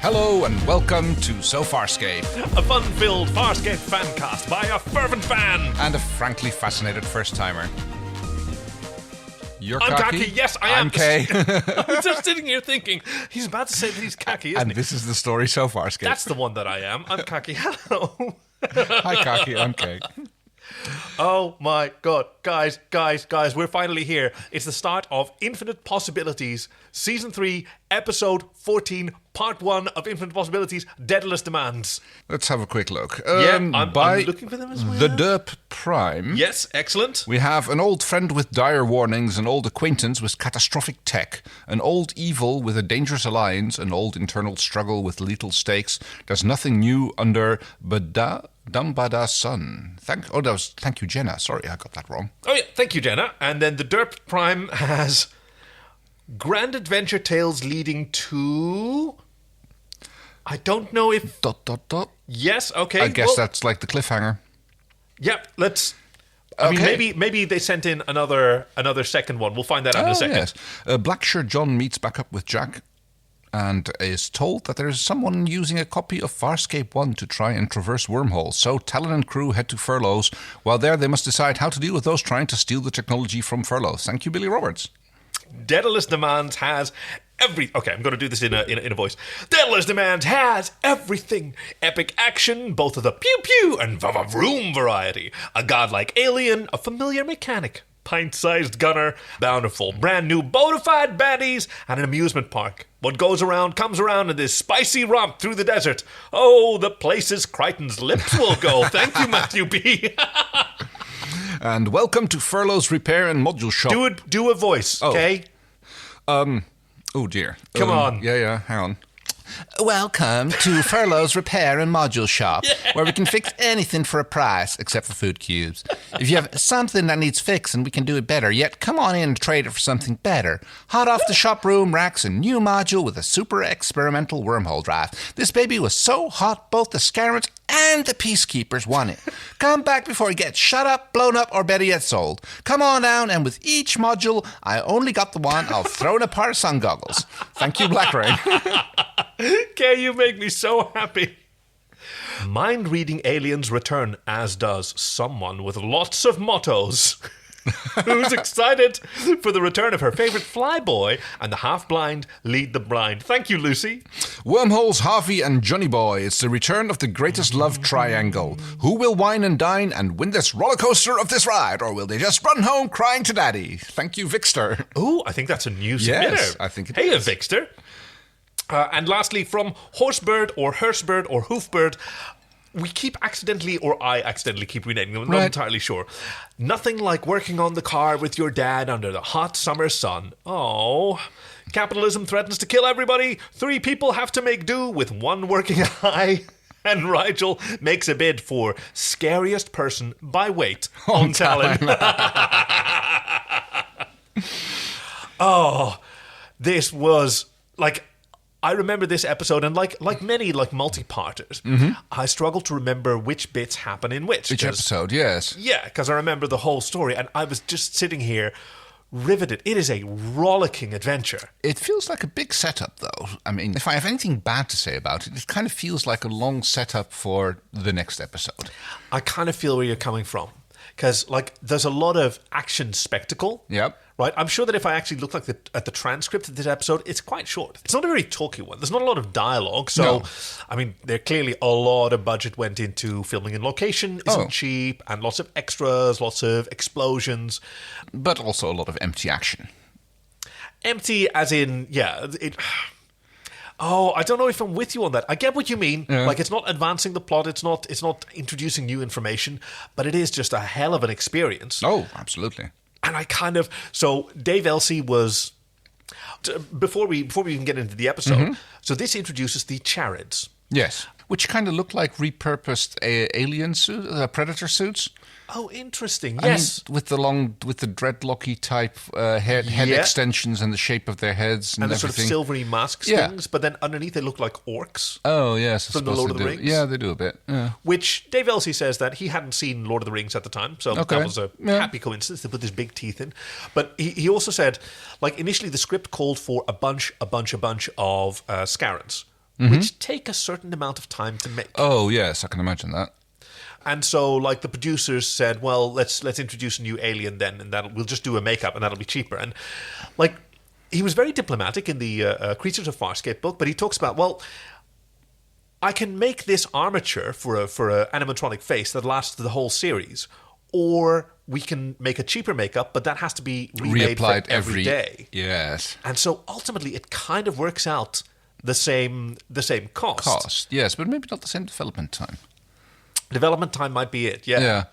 Hello and welcome to So Farscape, a fun-filled Farscape fancast by a fervent fan and a frankly fascinated first-timer. You're I'm Khaki, yes, I am. I'm Kay. I was just sitting here thinking, he's about to say that he's Khaki, isn't And he? this is the story So Farscape. That's the one that I am. I'm Khaki. Hello. Hi, Khaki. I'm Kay. Oh my god, guys, we're finally here. It's the start of Infinite Possibilities, Season 3, Episode 14, Part 1 of Infinite Possibilities, Daedalus Demands. Let's have a quick look. I'm by looking for them as well. the Derp Prime. Yes, excellent. We have an old friend with dire warnings, an old acquaintance with catastrophic tech, an old evil with a dangerous alliance, an old internal struggle with lethal stakes. There's nothing new under Dumbada Sun. Thank you, Jenna. Sorry, I got that wrong. Oh yeah, thank you, Jenna. And then the Derp Prime has Grand Adventure Tales leading to... I don't know if... ... Yes, okay. I guess that's like the cliffhanger. Yep, let's... I mean, maybe they sent in another second one. We'll find that out in a second. Yes. Blackshirt John meets back up with Jack and is told that there is someone using a copy of Farscape One to try and traverse wormholes. So Talyn and crew head to Furlow's. While there, they must decide how to deal with those trying to steal the technology from Furlow. Thank you, Billy Roberts. Daedalus Demands has Okay, I'm going to do this in a voice. Daedalus Demands has everything. Epic action, both of the pew-pew and va-va-voom variety. A godlike alien, a familiar mechanic, pint-sized gunner, bountiful, brand new bonafide baddies, and an amusement park. What goes around comes around in this spicy romp through the desert. Oh, the places Crichton's lips will go. Thank you, MatthewB. And welcome to Furlow's Repair and Module Shop. Do a voice, okay? Oh dear. Come on. Yeah, hang on. Welcome to Furlow's Repair and Module Shop, where we can fix anything for a price, except for food cubes. If you have something that needs fixing, we can do it better. Yet, come on in and trade it for something better. Hot off the shop room racks a new module with a super experimental wormhole drive. This baby was so hot, both the Scarabs and the Peacekeepers want it. Come back before it gets shut up, blown up, or better yet, sold. Come on down, and with each module, I only got the one, I'll throw in a pair of sun goggles. Thank you, Black Rain. Kay, you make me so happy. Mind-reading aliens return, as does someone with lots of mottos. Who's excited for the return of her favourite flyboy, and the half-blind lead the blind. Thank you, Lucy. Wormholes, Harvey, and Johnny Boy. It's the return of the greatest love triangle. Who will wine and dine and win this roller coaster of this ride, or will they just run home crying to daddy? Thank you, Vixter. Ooh, I think that's a new submitter. Yes, I think it is. Hey, Vixter. And lastly, from Horsebird or Hersebird or Hoofbird, I accidentally keep renaming them. I'm not entirely sure. Nothing like working on the car with your dad under the hot summer sun. Oh, capitalism threatens to kill everybody. 3 people have to make do with 1 working eye. And Rigel makes a bid for scariest person by weight on Talyn. Oh, this was like... I remember this episode, and like many multi-parters, I struggle to remember which bits happen in which. Which episode, yes. Yeah, because I remember the whole story, and I was just sitting here riveted. It is a rollicking adventure. It feels like a big setup, though. I mean, if I have anything bad to say about it, it kind of feels like a long setup for the next episode. I kind of feel where you're coming from. Because, there's a lot of action spectacle. Yep. Right? I'm sure that if I actually look at the transcript of this episode, it's quite short. It's not a very talky one. There's not a lot of dialogue. So, No. I mean, there clearly a lot of budget went into filming in location. Isn't cheap. And lots of extras, lots of explosions. But also a lot of empty action. Empty as in, I don't know if I'm with you on that. I get what you mean. Yeah. It's not advancing the plot. It's not introducing new information. But it is just a hell of an experience. Oh, absolutely. And so Dave Elsey was, before we even get into the episode, so this introduces the Charids. Yes, which kind of look like repurposed alien predator suits. Oh, interesting. Yes. I mean, with the dreadlocky type head extensions and the shape of their heads and the everything. Sort of silvery masks things, but then underneath they look like orcs. Oh, yes. From the Lord of the Rings. Yeah, they do a bit. Yeah. Which Dave Elsey says that he hadn't seen Lord of the Rings at the time, so that was a happy coincidence to put his big teeth in. But he also said, initially the script called for a bunch of Scarans. which take a certain amount of time to make. Oh, yes, I can imagine that. And so, like, the producers said, well, let's introduce a new alien then, and we'll just do a makeup, and that'll be cheaper. And, like, he was very diplomatic in the Creatures of Farscape book, but he talks about, well, I can make this armature for a animatronic face that lasts the whole series, or we can make a cheaper makeup, but that has to be remade for every day. Yes. And so, ultimately, it kind of works out the same cost. Yes, but maybe not the same development time. Development time might be it, Yeah.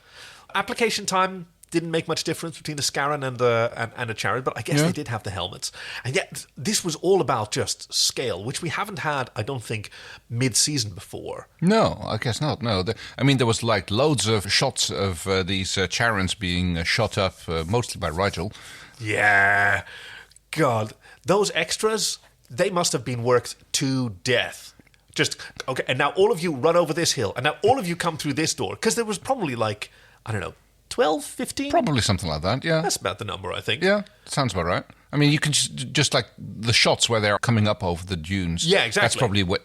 Application time didn't make much difference between the Scarran and a Chariot, but I guess they did have the helmets. And yet, this was all about just scale, which we haven't had, I don't think, mid-season before. No, I guess not, no. There was like loads of shots of these Charons being shot up, mostly by Rigel. Yeah. God, those extras, they must have been worked to death. Just, okay, and now all of you run over this hill, and now all of you come through this door, because there was probably like, I don't know, 12, 15? Probably something like that, yeah. That's about the number, I think. Yeah, sounds about right. I mean, you can just like the shots where they're coming up over the dunes. Yeah, exactly.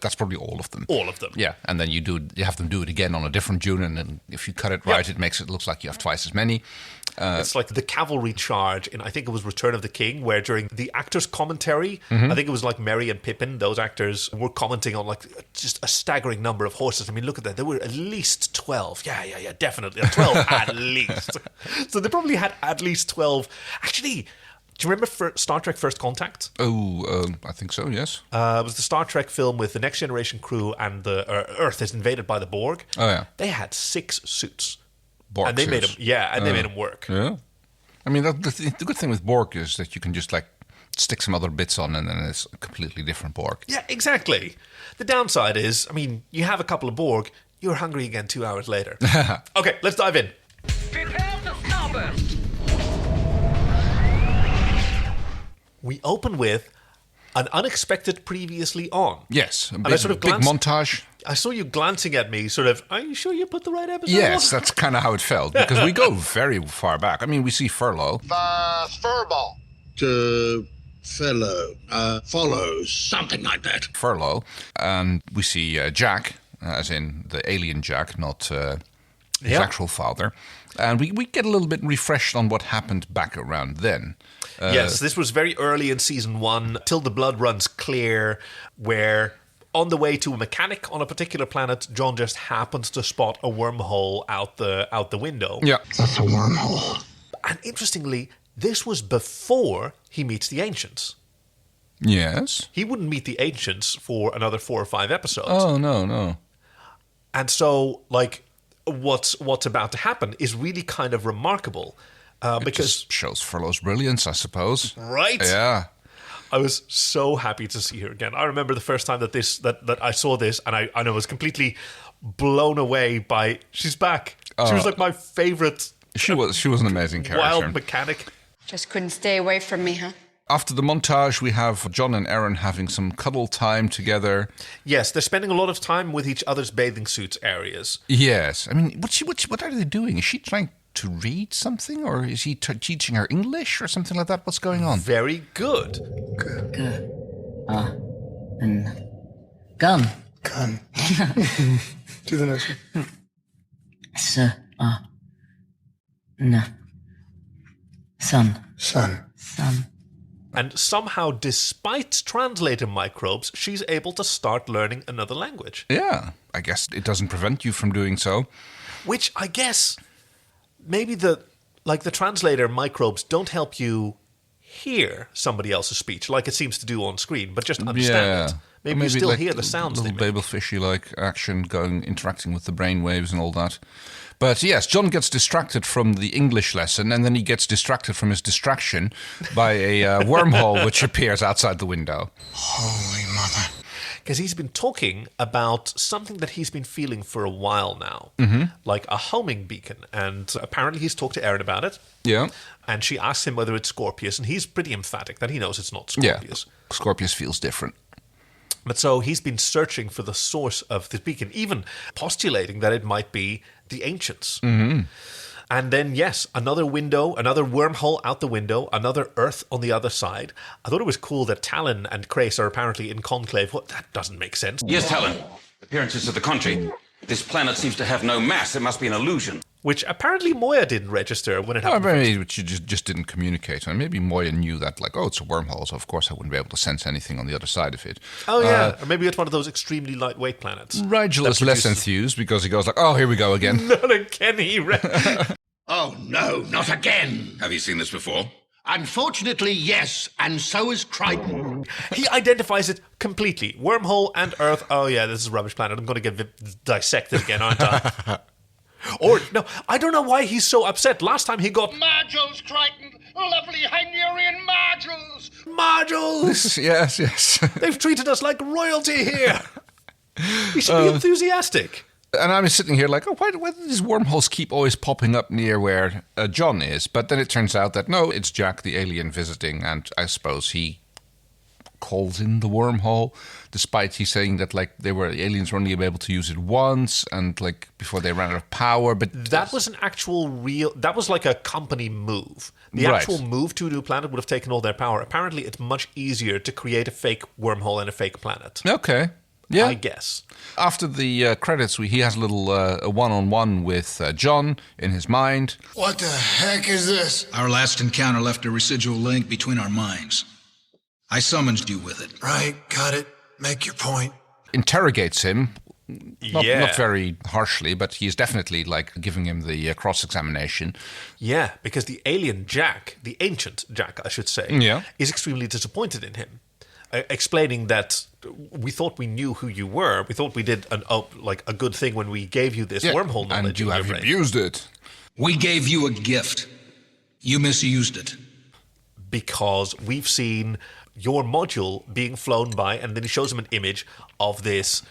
That's probably all of them. All of them. Yeah, and then you have them do it again on a different dune, and then if you cut it right, it makes it look like you have twice as many. It's like the cavalry charge in, I think it was Return of the King, where during the actors' commentary, I think it was like Merry and Pippin, those actors were commenting on like just a staggering number of horses. I mean, look at that. There were at least 12. Yeah, definitely. 12 at least. So they probably had at least 12. Actually, do you remember Star Trek First Contact? Oh, I think so, yes. It was the Star Trek film with the Next Generation crew and the Earth is invaded by the Borg. Oh, yeah. They had 6 suits. Borg and they suits. they made them work. Yeah. I mean, the good thing with Borg is that you can just like stick some other bits on and then it's a completely different Borg. Yeah, exactly. The downside is, I mean, you have a couple of Borg, you're hungry again 2 hours later. Okay, let's dive in. Prepare for starburst. We open with an unexpected previously on. Yes, a And big, I sort of big glanced- montage. I saw you glancing at me, sort of, are you sure you put the right episode Yes, on? that's kind of how it felt, because we go very far back. I mean, we see Furlow. Furball. To fellow. Follows. Something like that. Furlow, and we see Jack, as in the alien Jack, not his actual father. And we get a little bit refreshed on what happened back around then. Yes, this was very early in season 1, till the blood runs clear, where on the way to a mechanic on a particular planet, John just happens to spot a wormhole out the window. Yeah. That's a wormhole. And interestingly, this was before he meets the Ancients. Yes. He wouldn't meet the Ancients for another 4 or 5 episodes. Oh, no. And so, like, what's about to happen is really kind of remarkable. It Because just shows Furlow's brilliance, I suppose. right? Yeah. I was so happy to see her again. I remember the first time that I saw this, and I was completely blown away by she's back. She was like my favorite. She was an amazing character. Wild mechanic. Just couldn't stay away from me, huh? After the montage, we have John and Aaron having some cuddle time together. Yes, they're spending a lot of time with each other's bathing suits areas. Yes. I mean, what are they doing? Is she trying to read something, or is he teaching her English or something like that? What's going on? Very good. And gun. Gun. Do the next one. Son. Son. And somehow, despite translator microbes, she's able to start learning another language. Yeah. I guess it doesn't prevent you from doing so. Which I guess maybe the translator microbes don't help you hear somebody else's speech like it seems to do on screen, but just understand it. Maybe you still like hear the sounds they little make. Babelfishy like action interacting with the brain waves and all that. But yes, John gets distracted from the English lesson, and then he gets distracted from his distraction by a wormhole which appears outside the window. Holy mother. Because he's been talking about something that he's been feeling for a while now, like a homing beacon. And apparently he's talked to Erin about it. Yeah. And she asks him whether it's Scorpius, and he's pretty emphatic that he knows it's not Yeah. Scorpius. Scorpius feels different. But so he's been searching for the source of this beacon, even postulating that it might be the Ancients. And then, yes, another window, another wormhole out the window, another Earth on the other side. I thought it was cool that Talyn and Krace are apparently in conclave. What? That doesn't make sense. Yes, Talyn. Appearances to the contrary. This planet seems to have no mass. It must be an illusion. Which apparently Moya didn't register when it happened. Maybe she just didn't communicate. And maybe Moya knew that, like, it's a wormhole, so of course I wouldn't be able to sense anything on the other side of it. Oh, yeah. Or maybe it's one of those extremely lightweight planets. Rigel is less enthused because he goes like, here we go again. Not again, he Oh, no, not again. Have you seen this before? Unfortunately, yes, and so is Crichton. He identifies it completely. Wormhole and Earth. Oh, yeah, this is a rubbish planet. I'm going to get dissected again, aren't I? Or, no, I don't know why he's so upset. Last time he got... Modules, Crichton! Lovely Hungarian modules! Modules! Yes. They've treated us like royalty here. We should be enthusiastic. And I'm sitting here like, why do these wormholes keep always popping up near where John is? But then it turns out that, no, it's Jack, the alien, visiting, and I suppose he calls in the wormhole, despite he saying that, like, the aliens were only able to use it once, and, like, before they ran out of power. But that was an actual that was like a company move. The actual move to a new planet would have taken all their power. Apparently, it's much easier to create a fake wormhole and a fake planet. Okay. Yeah, I guess. After the credits, he has a little a one-on-one with John in his mind. What the heck is this? Our last encounter left a residual link between our minds. I summoned you with it. Right, got it. Make your point. Interrogates him. Not very harshly, but he's definitely, like, giving him the cross-examination. Yeah, because the alien Jack, the ancient Jack, I should say, is extremely disappointed in him. Explaining that we thought we knew who you were. We thought we did a good thing when we gave you this wormhole knowledge. And you have abused it. We gave you a gift. You misused it. Because we've seen your module being flown by, and then he shows him an image of this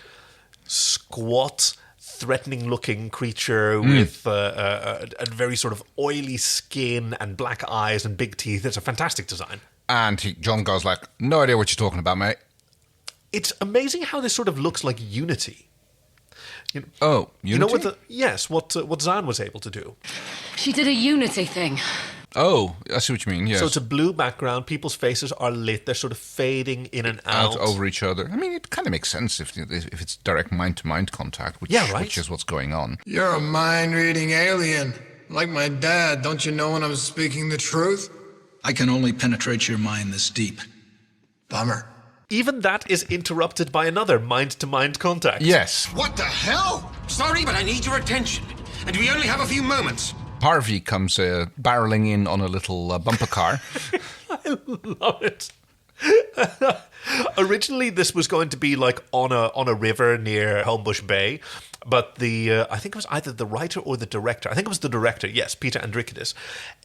squat, threatening-looking creature with a very sort of oily skin and black eyes and big teeth. It's a fantastic design. And John goes like, no idea what you're talking about, mate. It's amazing how this sort of looks like Unity. Unity? You know what Zan was able to do? She did a Unity thing. Oh, I see what you mean, yes. So it's a blue background, people's faces are lit, they're sort of fading in and out. Over each other. I mean, it kind of makes sense if it's direct mind-to-mind contact, which is what's going on. You're a mind-reading alien. Like my dad, don't you know when I'm speaking the truth? I can only penetrate your mind this deep. Bummer. Even that is interrupted by another mind-to-mind contact. Yes. What the hell? Sorry, but I need your attention. And we only have a few moments. Harvey comes barreling in on a little bumper car. I love it. Originally, this was going to be like on a river near Homebush Bay, but I think it was either the writer or the director. I think it was the director. Yes, Peter Andrikidis.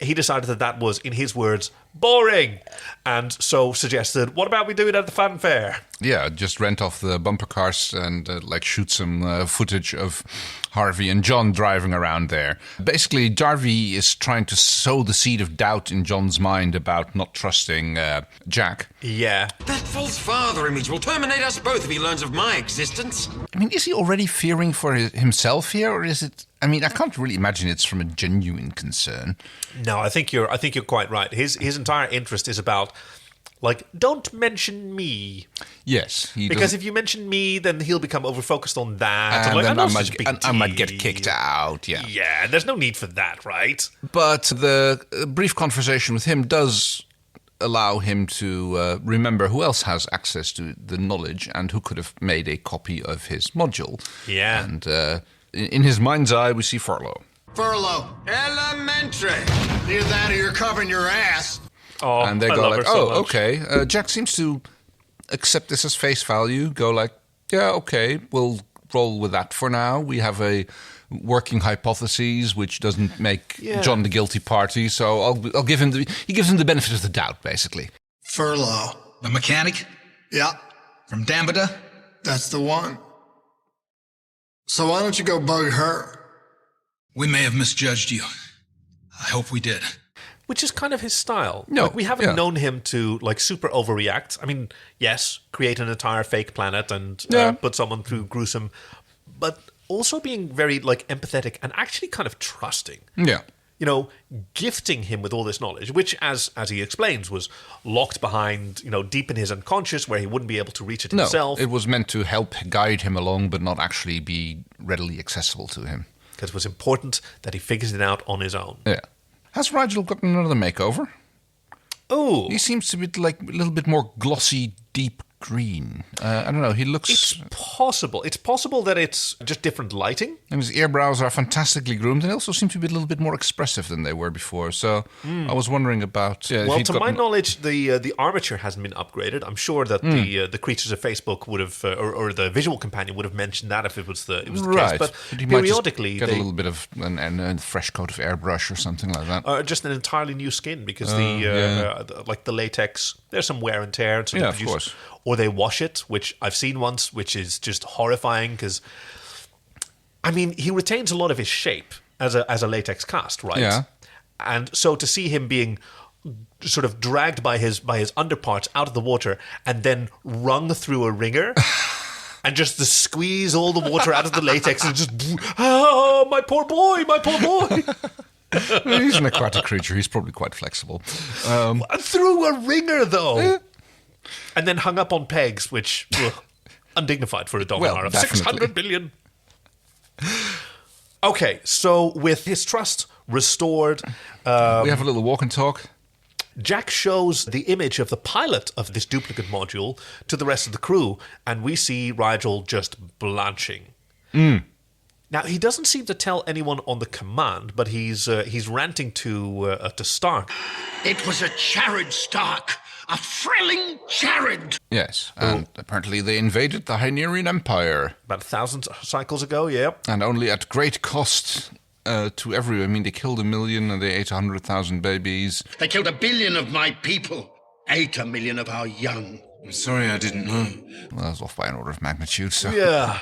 He decided that was, in his words, boring, and so suggested, "What about we do it at the fun fair?" Yeah, just rent off the bumper cars and shoot some footage of Harvey and John driving around there. Basically, Darby is trying to sow the seed of doubt in John's mind about not trusting Jack. Yeah. That false father image will terminate us both if he learns of my existence. I mean, is he already fearing for himself here, or is it... I mean, I can't really imagine it's from a genuine concern. No, I think you're quite right. His entire interest is about, like, don't mention me. Yes. Because if you mention me, then he'll become over-focused on that. And like, then I might get kicked out, yeah. Yeah, there's no need for that, right? But the brief conversation with him does allow him to remember who else has access to the knowledge and who could have made a copy of his module. Yeah. And in his mind's eye, we see Furlow. Furlow. Elementary. Either that or you're covering your ass. Oh, and they go like, okay. Jack seems to accept this as face value, go like, yeah, okay, we'll roll with that for now. We have a working hypothesis which doesn't make John the guilty party, so I'll give him he gives him the benefit of the doubt, basically. Furlow. The mechanic? Yeah. From Dambada? That's the one. So why don't you go bug her? We may have misjudged you. I hope we did. Which is kind of his style. No, we haven't known him to super overreact. I mean, yes, create an entire fake planet and put someone through gruesome, but also being very empathetic and actually kind of trusting. Yeah. gifting him with all this knowledge, which, as he explains, was locked behind, deep in his unconscious, where he wouldn't be able to reach it himself. No, it was meant to help guide him along, but not actually be readily accessible to him. Because it was important that he figures it out on his own. Yeah. Has Rigel gotten another makeover? Oh. He seems to be like a little bit more glossy, deep green. I don't know, he looks... It's possible. It's possible that it's just different lighting. And his eyebrows are fantastically groomed, and they also seem to be a little bit more expressive than they were before. So I was wondering about... well, to my knowledge, the armature hasn't been upgraded. I'm sure that the creatures of Facebook would have, or the visual companion would have mentioned that if it was the right. case. But he periodically... might just get a little bit of a fresh coat of airbrush or something like that. Or just an entirely new skin, because like the latex, there's some wear and tear. So of course. Or they wash it, which I've seen once, which is just horrifying because, he retains a lot of his shape as a latex cast, right? Yeah. And so to see him being sort of dragged by his underparts out of the water and then wrung through a wringer and just to squeeze all the water out of the latex and just, oh, my poor boy. He's an aquatic creature. He's probably quite flexible. Through a wringer, though. And then hung up on pegs, which undignified for a Dominar of 600 billion. Okay, so with his trust restored... we have a little walk and talk. Jack shows the image of the pilot of this duplicate module to the rest of the crew, and we see Rigel just blanching. Now, he doesn't seem to tell anyone on the command, but he's ranting to Stark. It was a Charid, Stark. A thrilling Charid! Yes, and apparently they invaded the Hynerian Empire. About 1,000 cycles ago, yeah. And only at great cost to everyone. They killed 1 million and they ate 100,000 babies. They killed 1 billion of my people, ate 1 million of our young. I'm sorry, I didn't know. Well, that's off by an order of magnitude, so... Yeah.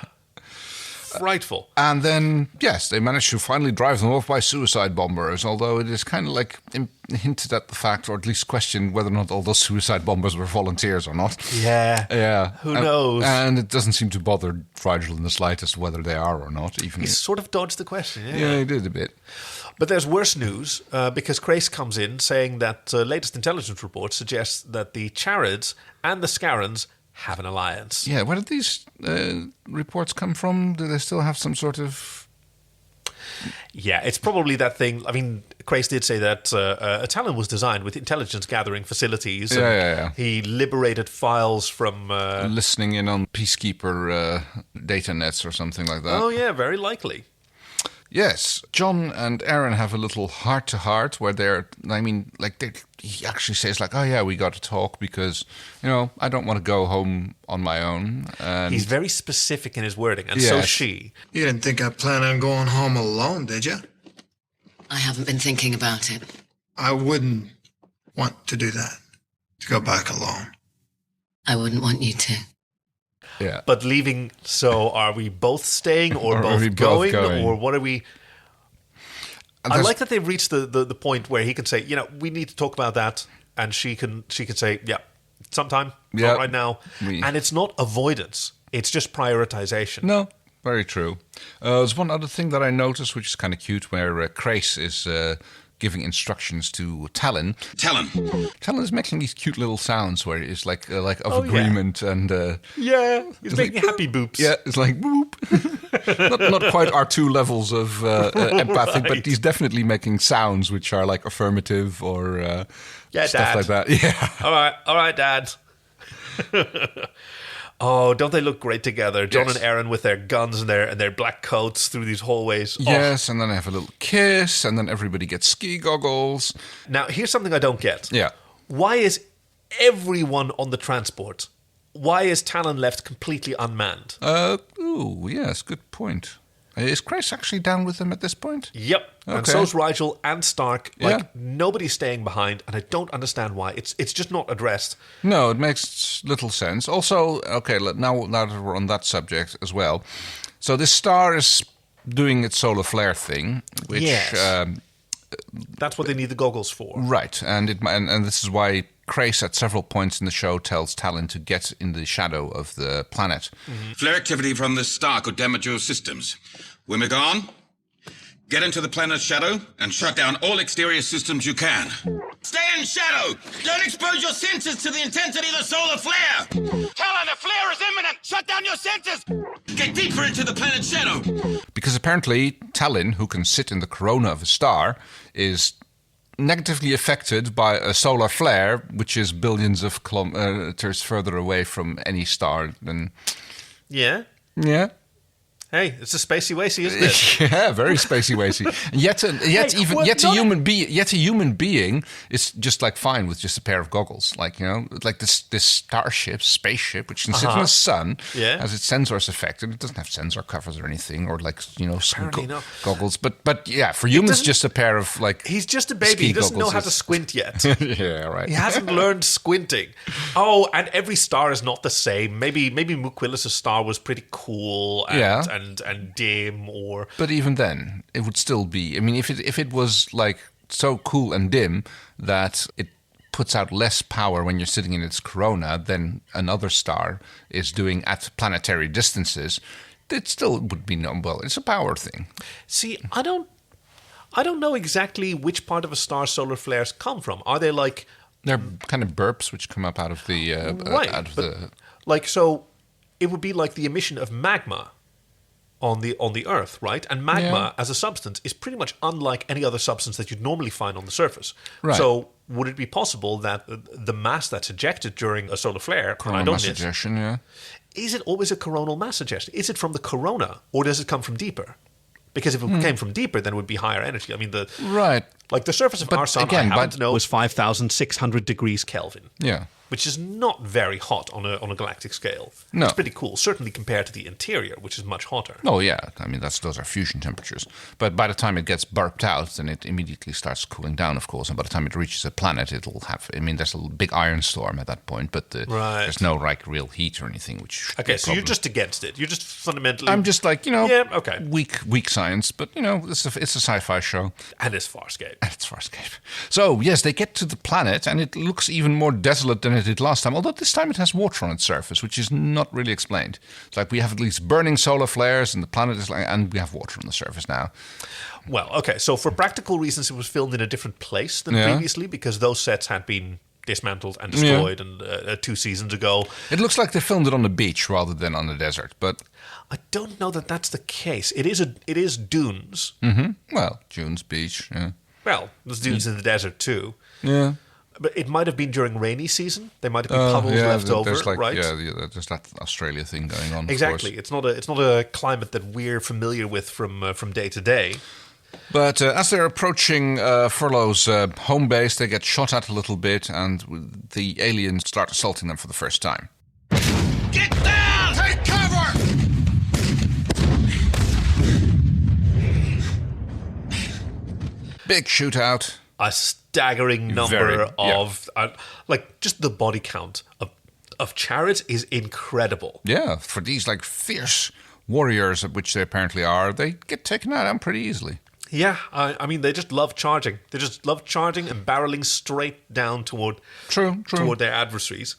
Frightful. And then, yes, they managed to finally drive them off by suicide bombers, although it is kind of like hinted at the fact, or at least questioned whether or not all those suicide bombers were volunteers or not. Yeah. Who knows? And it doesn't seem to bother Rigel in the slightest whether they are or not. Even he sort of dodged the question, Yeah, he did a bit. But there's worse news, because Crace comes in saying that latest intelligence report suggests that the Charids and the Scarans have an alliance. Yeah, where did these reports come from? Do they still have some sort of... Yeah, it's probably that thing. Crace did say that Talyn was designed with intelligence-gathering facilities. Yeah. He liberated files from... listening in on Peacekeeper data nets or something like that. Oh, yeah, very likely. Yes, John and Aaron have a little heart-to-heart where he actually says, oh, yeah, we got to talk because, I don't want to go home on my own. And he's very specific in his wording, and so is she. You didn't think I planned on going home alone, did you? I haven't been thinking about it. I wouldn't want to do that, to go back alone. I wouldn't want you to. Yeah. But leaving, so are we both staying or both going? Or what are we... I like that they've reached the point where he can say, we need to talk about that, and she can say, yeah, sometime, not right now. And it's not avoidance, it's just prioritization. No, very true. There's one other thing that I noticed, which is kind of cute, where Crace is giving instructions to Talyn. Talyn is making these cute little sounds where it's like of agreement and... he's making happy boops. Yeah, it's like boop. not quite our 2 levels of empathic, but he's definitely making sounds which are like affirmative or stuff Dad. like that. Yeah. All right, Dad. Oh, don't they look great together? John and Aaron with their guns and their black coats through these hallways. Yes, and then they have a little kiss, and then everybody gets ski goggles. Now, here's something I don't get. Yeah. Why is everyone on the transport? Why is Talyn left completely unmanned? Yes, good point. Is Crace actually down with them at this point? Yep. Okay. And so's Rigel and Stark. Nobody's staying behind, and I don't understand why. It's just not addressed. No, it makes little sense. Also, okay, now that we're on that subject as well. So this star is doing its solar flare thing, which... Yes. That's what they need the goggles for. Right, and this is why Crace at several points in the show tells Talyn to get in the shadow of the planet. Flare activity from the star could damage your systems. When we're gone, Get into the planet's shadow and shut down all exterior systems you can. Stay in shadow! Don't expose your senses to the intensity of the solar flare! Talyn, a flare is imminent! Shut down your senses! Get deeper into the planet's shadow! Because apparently Talyn, who can sit in the corona of a star, is negatively affected by a solar flare, which is billions of kilometers further away from any star than... Yeah? Yeah. Hey, it's a spacey-wacy, isn't it? Yeah, very spacey-wacy. And yet a human being is just like fine with just a pair of goggles. Like, you know, like this spaceship, which can sit in the sun, has its sensors affected. It doesn't have sensor covers or anything, or like, you know, goggles. But yeah, for humans, just a pair of like. He's just a baby. He doesn't know how to squint yet. Yeah, right. He hasn't learned squinting. Oh, and every star is not the same. Maybe Muquilus' star was pretty cool. And dim, or but even then it would still be, I mean, if it was like so cool and dim that it puts out less power when you're sitting in its corona than another star is doing at planetary distances, it still would be well, it's a power thing. See, I don't know exactly which part of a star's solar flares come from. Are they like they're kind of burps which come up out of the like, so it would be like the emission of magma on the Earth, right? And magma as a substance is pretty much unlike any other substance that you'd normally find on the surface. Right. So would it be possible that the mass that's ejected during a solar flare, coronal mass ejection, is it always a coronal mass ejection? Is it from the corona, or does it come from deeper? Because if it came from deeper, then it would be higher energy. I mean, the surface of our sun, again, I happen to know, was 5,600 degrees Kelvin. Yeah. Which is not very hot on a galactic scale. No. It's pretty cool, certainly compared to the interior, which is much hotter. Oh, yeah. I mean, those are fusion temperatures. But by the time it gets burped out, then it immediately starts cooling down, of course. And by the time it reaches a planet, it'll have... I mean, there's a big iron storm at that point, but there's no, like, real heat or anything, which... Okay, so you're just against it. You're just fundamentally... I'm just like, weak science, but, it's a sci-fi show. And it's Farscape. So, yes, they get to the planet, and it looks even more desolate than it did last time, although this time it has water on its surface, which is not really explained. It's like we have at least burning solar flares, and the planet is like, and we have water on the surface now. Well, okay, so for practical reasons, it was filmed in a different place than previously, because those sets had been dismantled and destroyed and 2 seasons ago. It looks like they filmed it on the beach rather than on the desert, but I don't know that that's the case. It is dunes. Mm-hmm. Well, dunes, beach. Yeah. Well, there's dunes in the desert too. Yeah. But it might have been during rainy season. There might have been puddles left over, right? Yeah, there's that Australia thing going on. Exactly. It's not a climate that we're familiar with from day to day. But as they're approaching Furlow's home base, they get shot at a little bit, and the aliens start assaulting them for the first time. Get down! Take cover! Big shootout. A staggering number of... just the body count of chariots is incredible. Yeah, for these, like, fierce warriors, which they apparently are, they get taken out pretty easily. Yeah, I mean, they just love charging. They just love charging and barreling straight down toward their adversaries.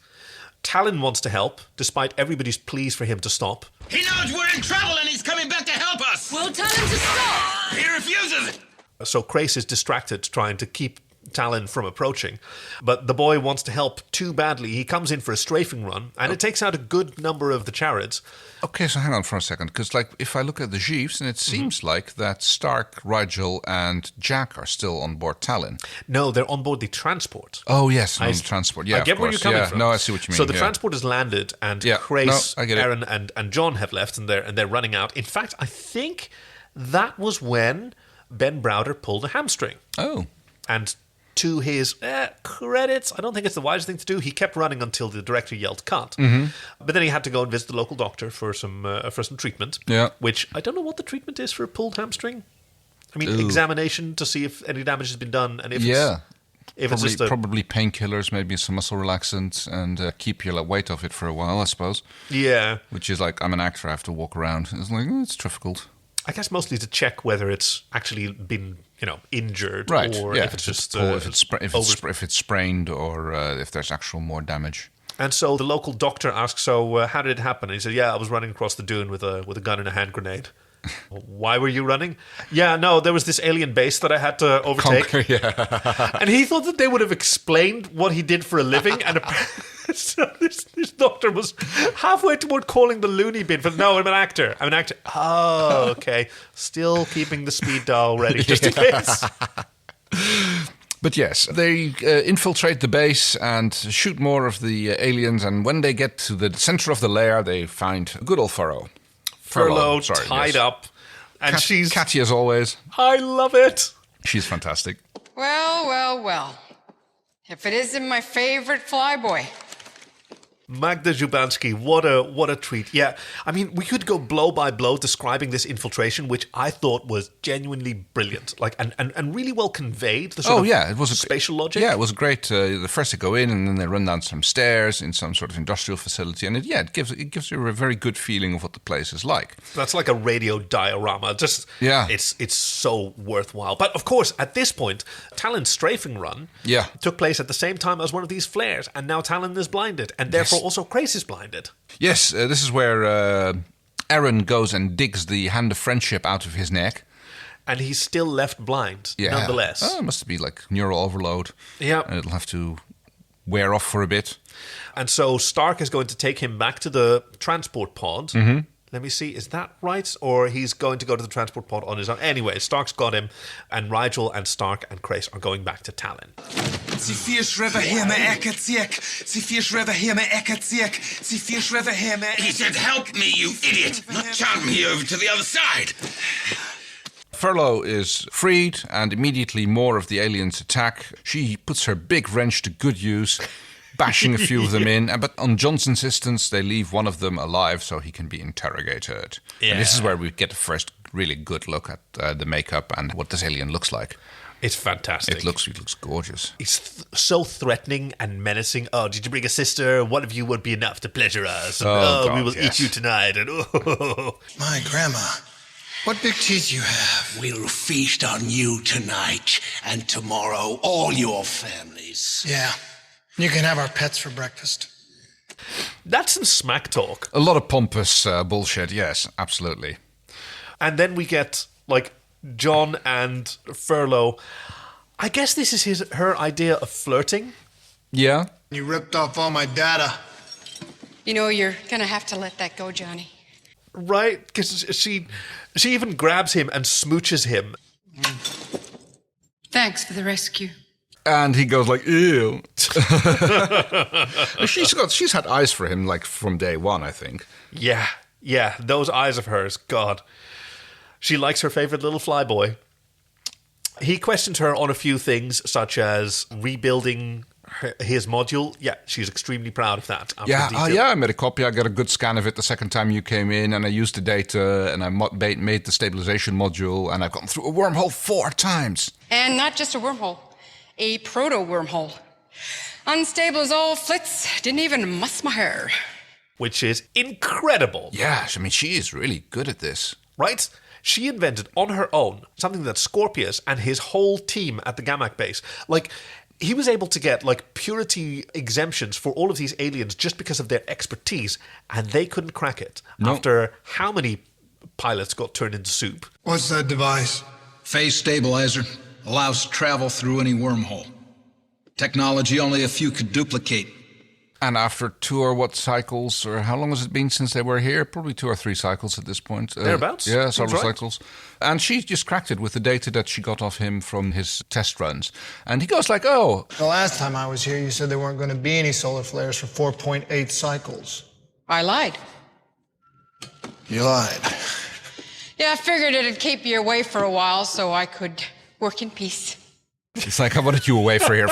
Talyn wants to help, despite everybody's pleas for him to stop. He knows we're in trouble and he's coming back to help us! We'll tell him to stop! He refuses it! So Crace is distracted, trying to keep Talyn from approaching. But the boy wants to help too badly. He comes in for a strafing run, and it takes out a good number of the chariots. Okay, so hang on for a second, because if I look at the Jeeves, and it seems like that Stark, Rigel, and Jack are still on board Talyn. No, they're on board the transport. Oh, yes, on the transport. Yeah, I get where you're coming from. No, I see what you mean. So the transport has landed, and Crace, Aaron, and John have left, and they're running out. In fact, I think that was when Ben Browder pulled a hamstring. Oh. And to his credits, I don't think it's the wisest thing to do. He kept running until the director yelled cut. Mm-hmm. But then he had to go and visit the local doctor for some treatment. Yeah. Which I don't know what the treatment is for a pulled hamstring. I mean, examination to see if any damage has been done, and if it's just probably painkillers, maybe some muscle relaxants, and keep your weight off it for a while, I suppose. Yeah. Which is like, I'm an actor, I have to walk around. It's like, it's difficult. I guess mostly to check whether it's actually been, injured, right? Or if it's just if it's sprained, or if there's actual more damage. And so the local doctor asks, "So how did it happen?" And he said, "Yeah, I was running across the dune with a gun and a hand grenade." Why were you running? Yeah, no, there was this alien base that I had to overtake. Conquer, yeah. And he thought that they would have explained what he did for a living. And so this doctor was halfway toward calling the loony bin. But no, I'm an actor. Oh, okay. Still keeping the speed dial ready just in case. But yes, they infiltrate the base and shoot more of the aliens. And when they get to the center of the lair, they find good old Furlow. Furlow tied up. And she's catty as always. I love it. She's fantastic. Well. If it isn't my favorite flyboy. Magda Jubanski, what a treat. Yeah, I mean, we could go blow by blow describing this infiltration, which I thought was genuinely brilliant, like and really well conveyed. The sort of it was spatial logic. Yeah, it was great. The first they go in, and then they run down some stairs in some sort of industrial facility, and it gives you a very good feeling of what the place is like. That's like a radio diorama. It's so worthwhile. But of course, at this point, Talyn's strafing run took place at the same time as one of these flares, and now Talyn is blinded, and therefore also Grace is blinded. Yes, this is where Aaron goes and digs the hand of friendship out of his neck. And he's still left blind, nonetheless. Oh, it must be like neural overload. Yeah. And it'll have to wear off for a bit. And so Stark is going to take him back to the transport pod. Mm-hmm. Let me see, is that right? Or he's going to go to the transport pod on his own? Anyway, Stark's got him, and Rigel and Stark and Grace are going back to Talyn. He said, help me, you idiot! Not chant me over to the other side! Furlow is freed, and immediately more of the aliens attack. She puts her big wrench to good use, bashing a few of them in. But on John's insistence, they leave one of them alive so he can be interrogated. Yeah. And this is where we get the first really good look at the makeup and what this alien looks like. It's fantastic. It looks gorgeous. He's so threatening and menacing. Oh, did you bring a sister? One of you would be enough to pleasure us. And, God, we will eat you tonight. And My grandma, what big teeth you have. We'll feast on you tonight and tomorrow, all your families. Yeah, you can have our pets for breakfast. That's some smack talk. A lot of pompous bullshit, yes, absolutely. And then we get, like, John and Furlow. I guess this is her idea of flirting. Yeah. You ripped off all my data. You know, you're going to have to let that go, Johnny. Right? Because she even grabs him and smooches him. Thanks for the rescue. And he goes like, ew. She's had eyes for him, like, from day one, I think. Yeah, those eyes of hers, God. She likes her favorite little flyboy. He questions her on a few things, such as rebuilding his module. Yeah, she's extremely proud of that. I made a copy. I got a good scan of it the second time you came in, and I used the data, and I made the stabilization module, and I've gone through a wormhole 4 times. And not just a wormhole, a proto-wormhole. Unstable as all flits, didn't even muss my hair. Which is incredible. Yeah, I mean, she is really good at this. Right? She invented on her own something that Scorpius and his whole team at the Gamak base, like, he was able to get, like, purity exemptions for all of these aliens just because of their expertise, and they couldn't crack it after how many pilots got turned into soup. What's that device? Phase stabilizer. Allows travel through any wormhole. Technology only a few could duplicate. And after 2 or what cycles, or how long has it been since they were here? Probably 2 or 3 cycles at this point. Thereabouts. Yeah, solar cycles. And she just cracked it with the data that she got off him from his test runs. And he goes like, oh. The last time I was here, you said there weren't going to be any solar flares for 4.8 cycles. I lied. You lied. Yeah, I figured it'd keep you away for a while so I could work in peace. It's like, I wanted you away for here.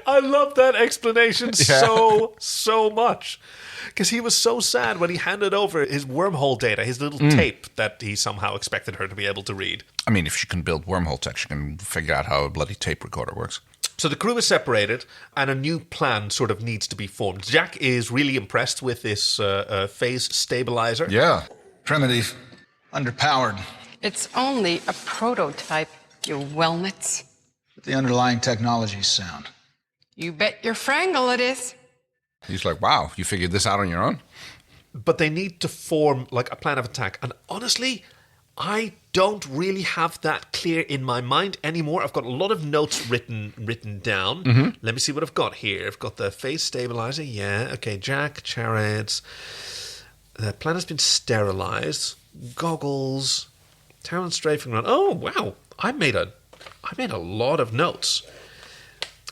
I love that explanation so much. Because he was so sad when he handed over his wormhole data, his little tape that he somehow expected her to be able to read. I mean, if she can build wormhole tech, she can figure out how a bloody tape recorder works. So the crew is separated, and a new plan sort of needs to be formed. Jack is really impressed with this phase stabilizer. Yeah. Primitive. Underpowered. It's only a prototype, you wellnuts. But the underlying technology's sound. You bet your frangle it is. He's like, wow, you figured this out on your own? but they need to form like a plan of attack. And honestly, I don't really have that clear in my mind anymore. I've got a lot of notes written down. Mm-hmm. Let me see what I've got here. I've got the phase stabilizer. Yeah, okay. Jack, chariots. The plan has been sterilized. Goggles. Talyn strafing around. Oh wow! I made a lot of notes.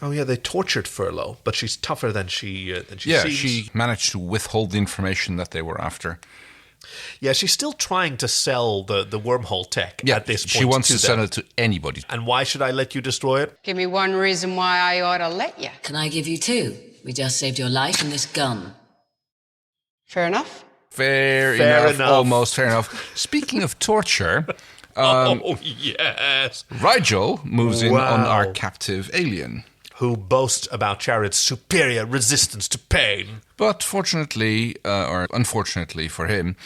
Oh yeah, they tortured Furlow, but she's tougher than she seems. Yeah, she managed to withhold the information that they were after. Yeah, she's still trying to sell the wormhole tech at this point. She wants to sell it to anybody. And why should I let you destroy it? Give me one reason why I ought to let you. Can I give you 2? We just saved your life and this gun. Fair enough? Fair enough. Almost fair enough. Speaking of torture... oh, yes. Rigel moves in on our captive alien. Who boasts about Chariot's superior resistance to pain. But fortunately, or unfortunately for him,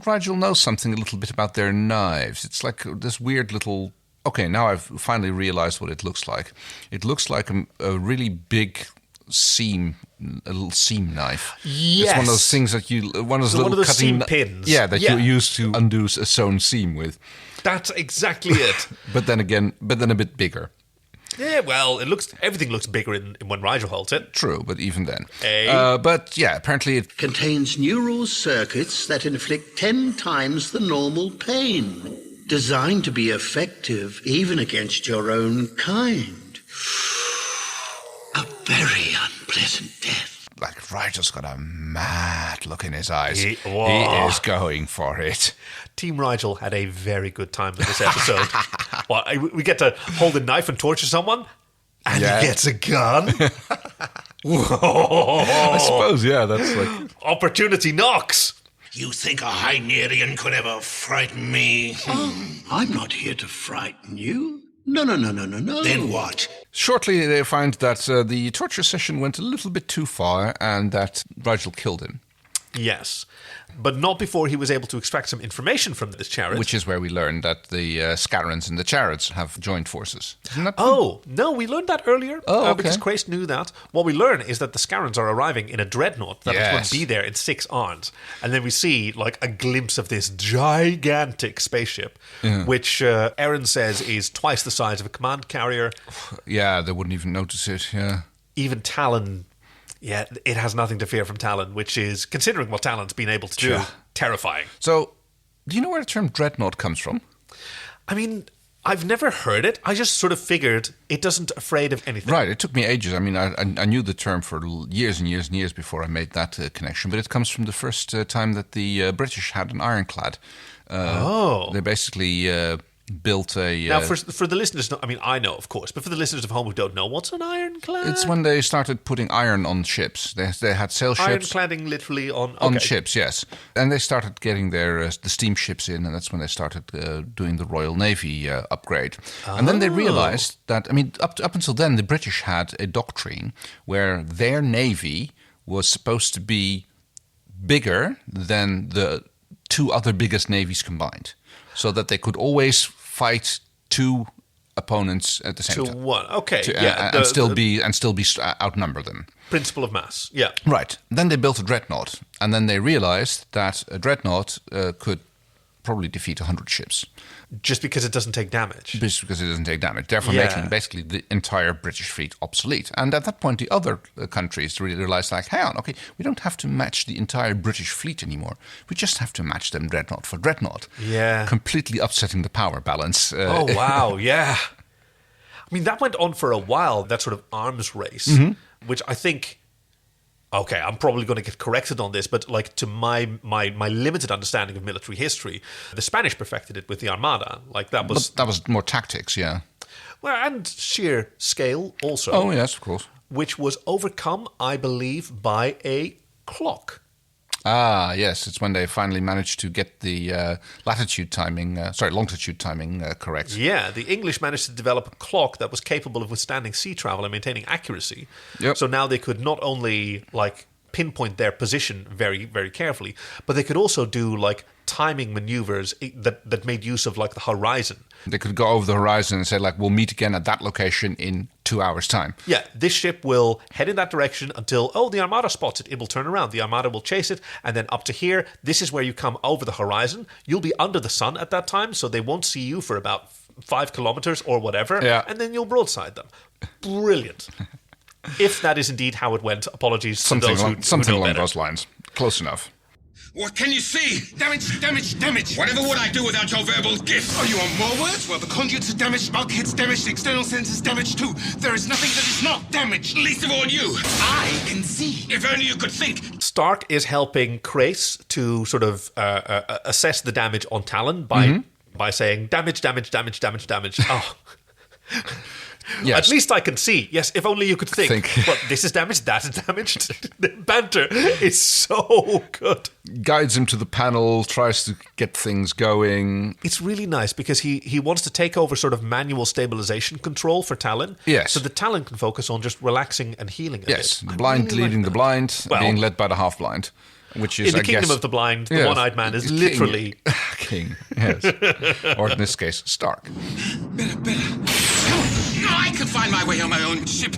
Rigel knows something a little bit about their knives. It's like this weird little... Okay, now I've finally realized what it looks like. It looks like a really big seam, a little seam knife. Yes. It's one of those things that you... One of those seam pins. Yeah, that you use to undo a sewn seam with. That's exactly it. But then a bit bigger. Yeah, well, everything looks bigger when Rigel holds it. True, but even then. Hey. But yeah, apparently it contains neural circuits that inflict 10 times the normal pain, designed to be effective even against your own kind. A very unpleasant death. Like Rigel's got a mad look in his eyes. He is going for it. Team Rigel had a very good time with this episode. We get to hold a knife and torture someone, and he gets a gun. Whoa. I suppose, yeah, that's like... Opportunity knocks. You think a Hynerian could ever frighten me? I'm not here to frighten you. No. Then what? Shortly, they find that the torture session went a little bit too far and that Rigel killed him. Yes, but not before he was able to extract some information from this chariot. Which is where we learned that the Scarrans and the Chariots have joined forces. Isn't that no, we learned that earlier. Okay. Because Christ knew that. What we learn is that the Scarrans are arriving in a dreadnought that is going to be there in 6 arms. And then we see like a glimpse of this gigantic spaceship, which Aaron says is twice the size of a command carrier. Yeah, they wouldn't even notice it, yeah. Even Talyn... Yeah, it has nothing to fear from Talyn, which is, considering what Talyn's been able to do, terrifying. So, do you know where the term dreadnought comes from? I mean, I've never heard it. I just sort of figured it doesn't afraid of anything. Right, it took me ages. I mean, I knew the term for years and years and years before I made that connection, but it comes from the first time that the British had an ironclad. They basically... built a... Now, for the listeners, I mean, I know, of course, but for the listeners of home who don't know, what's an ironclad? It's when they started putting iron on ships. They had sail ships. Ironcladding literally on... On ships, yes. And they started getting the steamships in, and that's when they started doing the Royal Navy upgrade. And then they realized that, I mean, up until then, the British had a doctrine where their navy was supposed to be bigger than the 2 other biggest navies combined. So that they could always fight 2 opponents at the same time. 2-1, okay, and still be outnumber them. Principle of mass, yeah. Right. Then they built a dreadnought, and then they realized that a dreadnought could probably defeat 100 ships. Just because it doesn't take damage. Just because it doesn't take damage. Therefore making basically the entire British fleet obsolete. And at that point, the other countries realized, like, hang on, okay, we don't have to match the entire British fleet anymore. We just have to match them dreadnought for dreadnought. Yeah. Completely upsetting the power balance. Oh, wow, yeah. I mean, that went on for a while, that sort of arms race, which I think... Okay, I'm probably going to get corrected on this, but like to my limited understanding of military history, the Spanish perfected it with the Armada. Like that was more tactics, yeah. Well, and sheer scale also. Oh yes, of course. Which was overcome, I believe, by a clock. Ah, yes, it's when they finally managed to get the longitude timing correct. Yeah, the English managed to develop a clock that was capable of withstanding sea travel and maintaining accuracy. Yep. So now they could not only like pinpoint their position very, very carefully. But they could also do like timing maneuvers that made use of like the horizon. They could go over the horizon and say, like, we'll meet again at that location in 2 hours' time. Yeah, this ship will head in that direction until, the Armada spots it. It will turn around. The Armada will chase it. And then up to here, this is where you come over the horizon. You'll be under the sun at that time, so they won't see you for about 5 kilometers or whatever. Yeah. And then you'll broadside them. Brilliant. If that is indeed how it went, apologies to those who something know along better. those lines. Close enough. What can you see? Damage, damage, damage. Whatever would I do without your verbal gift? Oh, you want more words? Well, the conduits are damaged, bulkheads damaged, external sensors damaged too. There is nothing that is not damaged. Least of all you. I can see. If only you could think. Stark is helping Crace to sort of assess the damage on Talyn by saying damage, damage, damage, damage, damage. Oh. Yes. At least I can see. Yes, if only you could think. But this is damaged, that is damaged. The banter is so good. Guides him to the panel, tries to get things going. It's really nice because he wants to take over sort of manual stabilization control for Talyn. Yes. So that Talyn can focus on just relaxing and healing a Yes, bit. the blind really leading like the blind, Well, being led by the half-blind. Which is, in the I kingdom guess, of the blind, the yes, one-eyed man is king. literally... King, yes. Or in this case, Stark. Better. Come on. I can find my way on my own ship.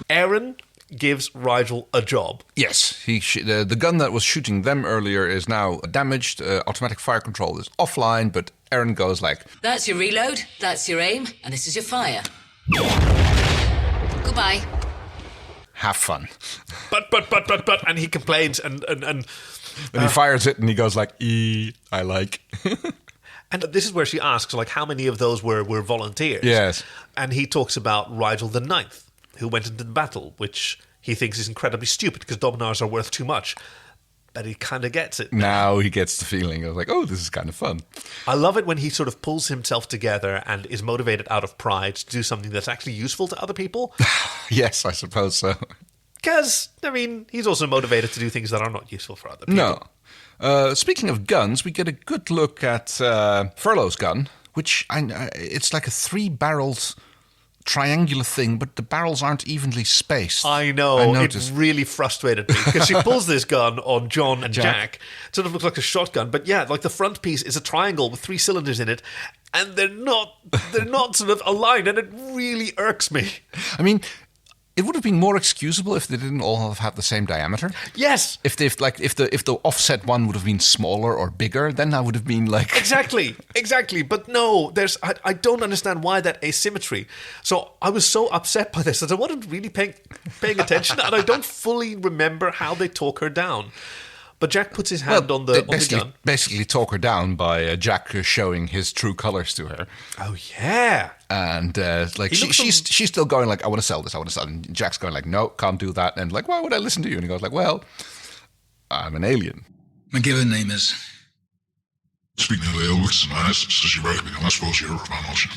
Aaron gives Rigel a job. Yes, the gun that was shooting them earlier is now damaged. Automatic fire control is offline, but Aaron goes like... That's your reload, that's your aim, and this is your fire. Goodbye. Have fun. But, and he complains and he fires it and he goes like, I like. And this is where she asks, like, how many of those were volunteers? Yes. And he talks about Rigel the Ninth, who went into the battle, which he thinks is incredibly stupid because Dominars are worth too much. But he kind of gets it. Now he gets the feeling of like, oh, this is kind of fun. I love it when he sort of pulls himself together and is motivated out of pride to do something that's actually useful to other people. Yes, I suppose so. Because, I mean, he's also motivated to do things that are not useful for other people. No. Speaking of guns, we get a good look at Furlow's gun, which it's like a 3-barreled triangular thing, but the barrels aren't evenly spaced. I know. It really frustrated me because she pulls this gun on John and Jack. It sort of looks like a shotgun, but yeah, like the front piece is a triangle with 3 cylinders in it, and they're not sort of aligned, and it really irks me. I mean, it would have been more excusable if they didn't all have had the same diameter. Yes. If the offset one would have been smaller or bigger, then I would have been like... Exactly. But no, I don't understand why that asymmetry. So I was so upset by this that I wasn't really paying attention, and I don't fully remember how they talk her down. But Jack puts his hand on the gun. Basically talk her down by Jack showing his true colours to her. Oh, yeah. And she's still going like, I want to sell this, And Jack's going like, no, can't do that. And like, why would I listen to you? And he goes like, well, I'm an alien. My given name is... Speaking of the Elwits, says you welcome me, I suppose you're of my motion.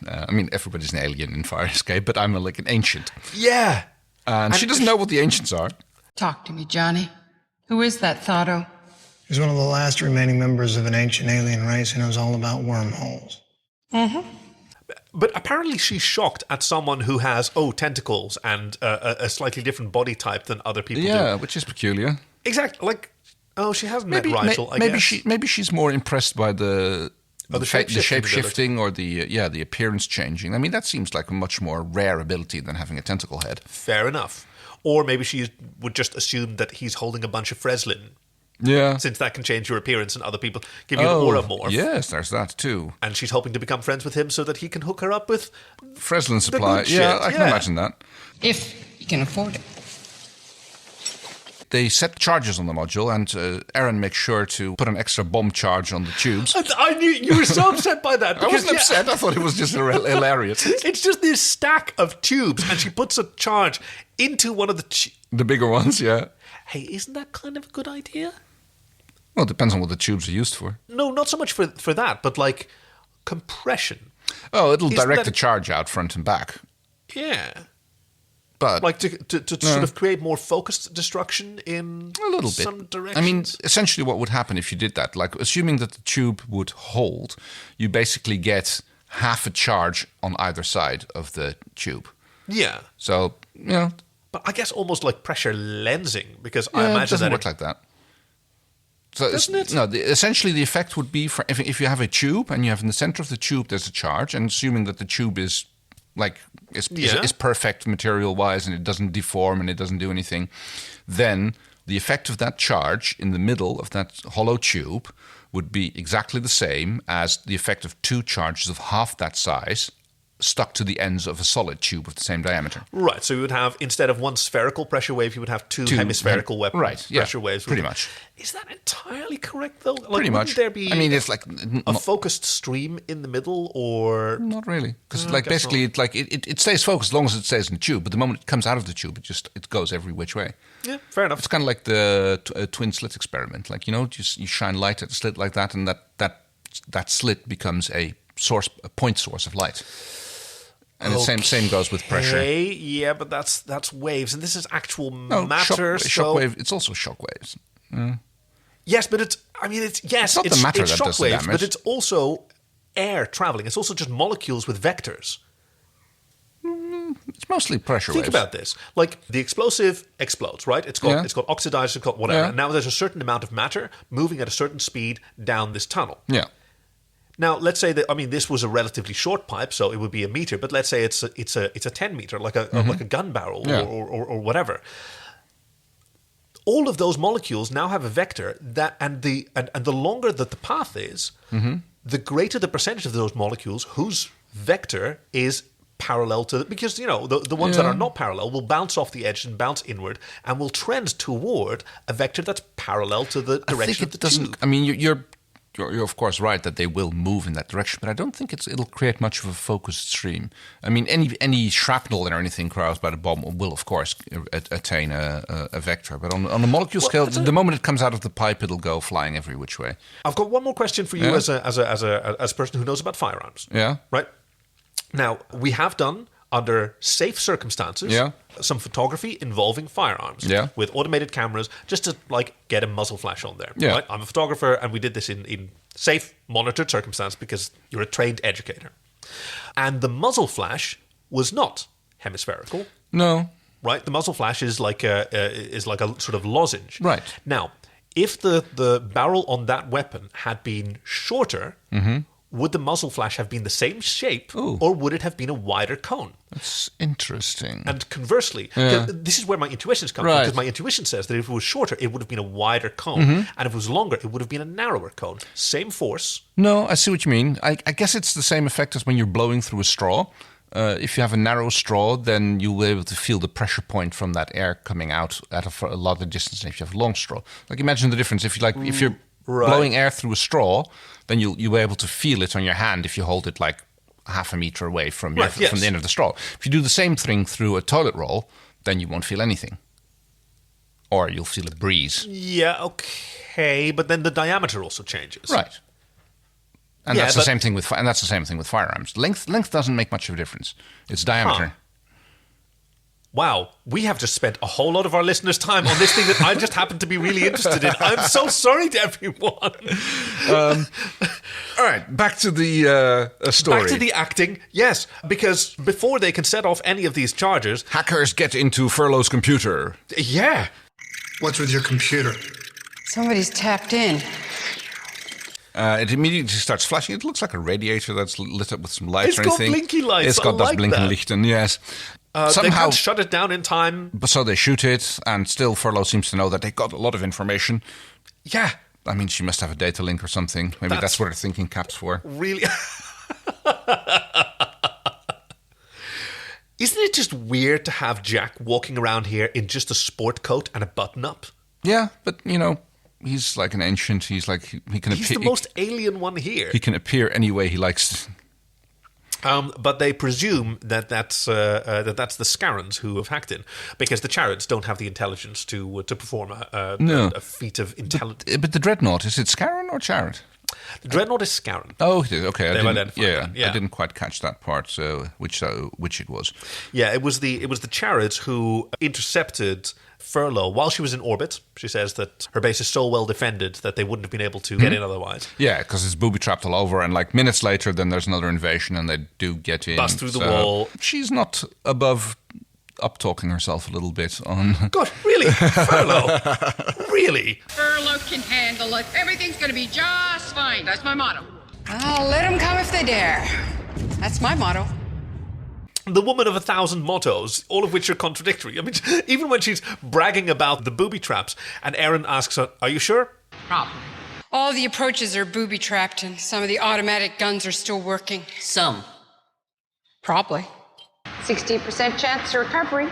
I mean, everybody's an alien in Farscape, but I'm like an ancient. Yeah. And she doesn't know what the ancients are. Talk to me, Johnny. Who is that Thoddo? He's one of the last remaining members of an ancient alien race who knows all about wormholes. Mm-hmm. But apparently she's shocked at someone who has, tentacles and a slightly different body type than other people do. Yeah, which is peculiar. Exactly. Like, she hasn't met Rigel, I guess. Maybe she's more impressed by the shape-shifting or the appearance changing. I mean, that seems like a much more rare ability than having a tentacle head. Fair enough. Or maybe she would just assume that he's holding a bunch of Freslin. Yeah. Since that can change your appearance and other people give you an aura morph. Yes, there's that too. And she's hoping to become friends with him so that he can hook her up with Freslin supply. Yeah, I can imagine that. If you can afford it. They set charges on the module, and Aaron makes sure to put an extra bomb charge on the tubes. I knew you were so upset by that. I wasn't upset. I thought it was just hilarious. It's just this stack of tubes, and she puts a charge into one of the bigger ones, yeah. Hey, isn't that kind of a good idea? Well, it depends on what the tubes are used for. No, not so much for that, but like compression. Oh, it'll direct the charge out front and back. Yeah. But like to sort of create more focused destruction in a little bit. Some directions. I mean, essentially what would happen if you did that, like assuming that the tube would hold, you basically get half a charge on either side of the tube. Yeah. So, But I guess almost like pressure lensing, because I Yeah, imagine it doesn't that work like that. So doesn't it? No, essentially the effect would be for if you have a tube and you have in the center of the tube there's a charge, and assuming that the tube is perfect material wise and it doesn't deform and it doesn't do anything, then the effect of that charge in the middle of that hollow tube would be exactly the same as the effect of two charges of half that size stuck to the ends of a solid tube of the same diameter. Right, so you would have, instead of one spherical pressure wave, you would have two hemispherical pressure waves. Pretty much. Is that entirely correct, though? Like, pretty much. There be it's like a focused stream in the middle, or not really? Because basically, it stays focused as long as it stays in the tube. But the moment it comes out of the tube, it goes every which way. Yeah, fair enough. It's kind of like the twin slit experiment. Like, you shine light at a slit like that, and that slit becomes a point source of light. And the same goes with pressure. Yeah, but that's waves, and this is actual matter. Shockwave. It's also shockwaves. Yes, but it's not the matter that does the shockwaves, damage. but it's also air traveling. It's also just molecules with vectors. It's mostly pressure waves. Think about this. Like, the explosive explodes, right? It's got oxidized, it's got whatever. Yeah. And now there's a certain amount of matter moving at a certain speed down this tunnel. Yeah. Now, let's say that, this was a relatively short pipe, so it would be a meter, but let's say it's a 10 meter, like a gun barrel or whatever. All of those molecules now have a vector and the longer that the path is, the greater the percentage of those molecules whose vector is parallel to because the ones that are not parallel will bounce off the edge and bounce inward and will trend toward a vector that's parallel to the direction of the tube. You're of course right that they will move in that direction, but I don't think it'll create much of a focused stream. Any shrapnel or anything caused by the bomb will of course attain a vector, but on the molecule scale, the moment it comes out of the pipe, it'll go flying every which way. I've got one more question for you as a person who knows about firearms. Yeah. Right. Now, we have done, under safe circumstances, some photography involving firearms with automated cameras just to get a muzzle flash on there. Yeah. Right? I'm a photographer, and we did this in safe, monitored circumstance because you're a trained educator. And the muzzle flash was not hemispherical. No. Right? The muzzle flash is like a sort of lozenge. Right. Now, if the barrel on that weapon had been shorter, would the muzzle flash have been the same shape, or would it have been a wider cone? That's interesting. And conversely, this is where my intuitions come from, because my intuition says that if it was shorter, it would have been a wider cone, and if it was longer, it would have been a narrower cone. Same force. No, I see what you mean. I guess it's the same effect as when you're blowing through a straw. If you have a narrow straw, then you'll be able to feel the pressure point from that air coming out at a lot of distance than if you have a long straw. Like, imagine the difference. If you're blowing air through a straw, then you'll be able to feel it on your hand if you hold it like half a meter away from the end of the straw. If you do the same thing through a toilet roll, then you won't feel anything. Or you'll feel a breeze. Yeah, okay, but then the diameter also changes. Right. And that's the same thing with firearms. Length doesn't make much of a difference. It's diameter. Wow, we have just spent a whole lot of our listeners' time on this thing that I just happen to be really interested in. I'm so sorry to everyone. All right, back to the story. Back to the acting, yes, because before they can set off any of these charges... Hackers get into Furlow's computer. Yeah. What's with your computer? Somebody's tapped in. It immediately starts flashing. It looks like a radiator that's lit up with some lights or It's got anything. blinky lights. It's got I like blinken that. lichten, yes. They can't shut it down in time. But so they shoot it, and still Furlow seems to know that they got a lot of information. Yeah. She must have a data link or something. Maybe that's what her thinking cap's for. Really? Isn't it just weird to have Jack walking around here in just a sport coat and a button-up? Yeah, but, he's like an ancient. He's like, he can appear. He's the most alien one here. He can appear any way he likes. But they presume that's the Scarrans who have hacked in, because the Chariots don't have the intelligence to perform a feat of intelligence. But the Dreadnought, is it Scarran or Chariot? The Dreadnought is Scarran. Oh, it is. Okay, They've identified that. Yeah. I didn't quite catch that part. Which it was? Yeah, it was the Chariots who intercepted Furlow while she was in orbit. She says that her base is so well defended that they wouldn't have been able to get in otherwise. Yeah, because it's booby-trapped all over, and minutes later, then there's another invasion, and they do get in. Bust through the wall. She's not above up-talking herself a little bit on... God, really? Furlow? Really? Furlow can handle it. Everything's gonna be just fine. That's my motto. I'll let them come if they dare. That's my motto. The woman of 1,000 mottos, all of which are contradictory. I mean, even when she's bragging about the booby traps, and Aaron asks her, are you sure? Probably. All the approaches are booby-trapped, and some of the automatic guns are still working. Some. Probably. 60% chance of recovery.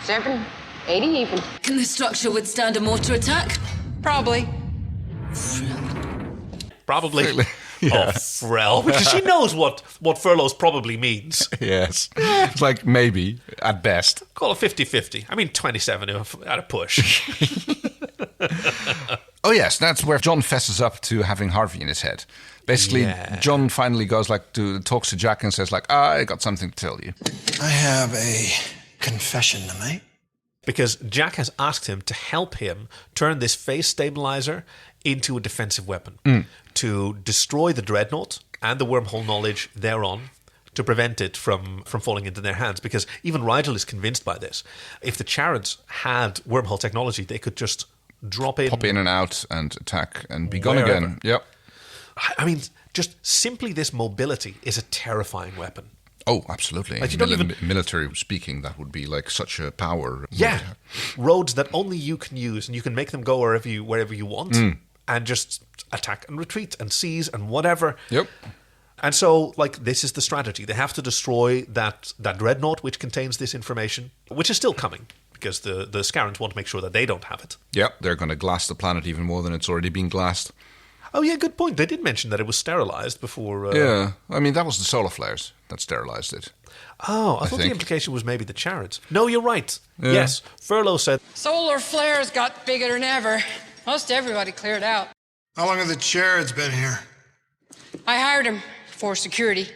70, 80 even. Can the structure withstand a mortar attack? Probably. Probably. Really? Yeah. Oh, Frel. Because she knows what furloughs probably means. Yes. It's like maybe, at best. Call it 50-50. I mean, 27 at a push. Oh, yes, that's where John fesses up to having Harvey in his head. Basically, John finally goes talks to Jack and says I got something to tell you. I have a confession to make. Because Jack has asked him to help him turn this phase stabilizer into a defensive weapon to destroy the dreadnought and the wormhole knowledge thereon to prevent it from falling into their hands. Because even Rigel is convinced by this. If the Charents had wormhole technology, they could just pop in and out and attack and be gone again. Yep. I mean, just simply this mobility is a terrifying weapon. Oh, absolutely. Like you don't even military speaking, that would be like such a power. Yeah, roads that only you can use, and you can make them go wherever you want, and just attack and retreat and seize and whatever. Yep. And so, this is the strategy. They have to destroy that dreadnought which contains this information, which is still coming because the Scarrans want to make sure that they don't have it. Yep, they're going to glass the planet even more than it's already been glassed. Oh, yeah, good point. They did mention that it was sterilized before... Yeah, I mean, that was the solar flares that sterilized it. Oh, I thought the implication was maybe the Charents. No, you're right. Yeah. Yes, Furlow said... Solar flares got bigger than ever. Most everybody cleared out. How long have the Charents been here? I hired them for security.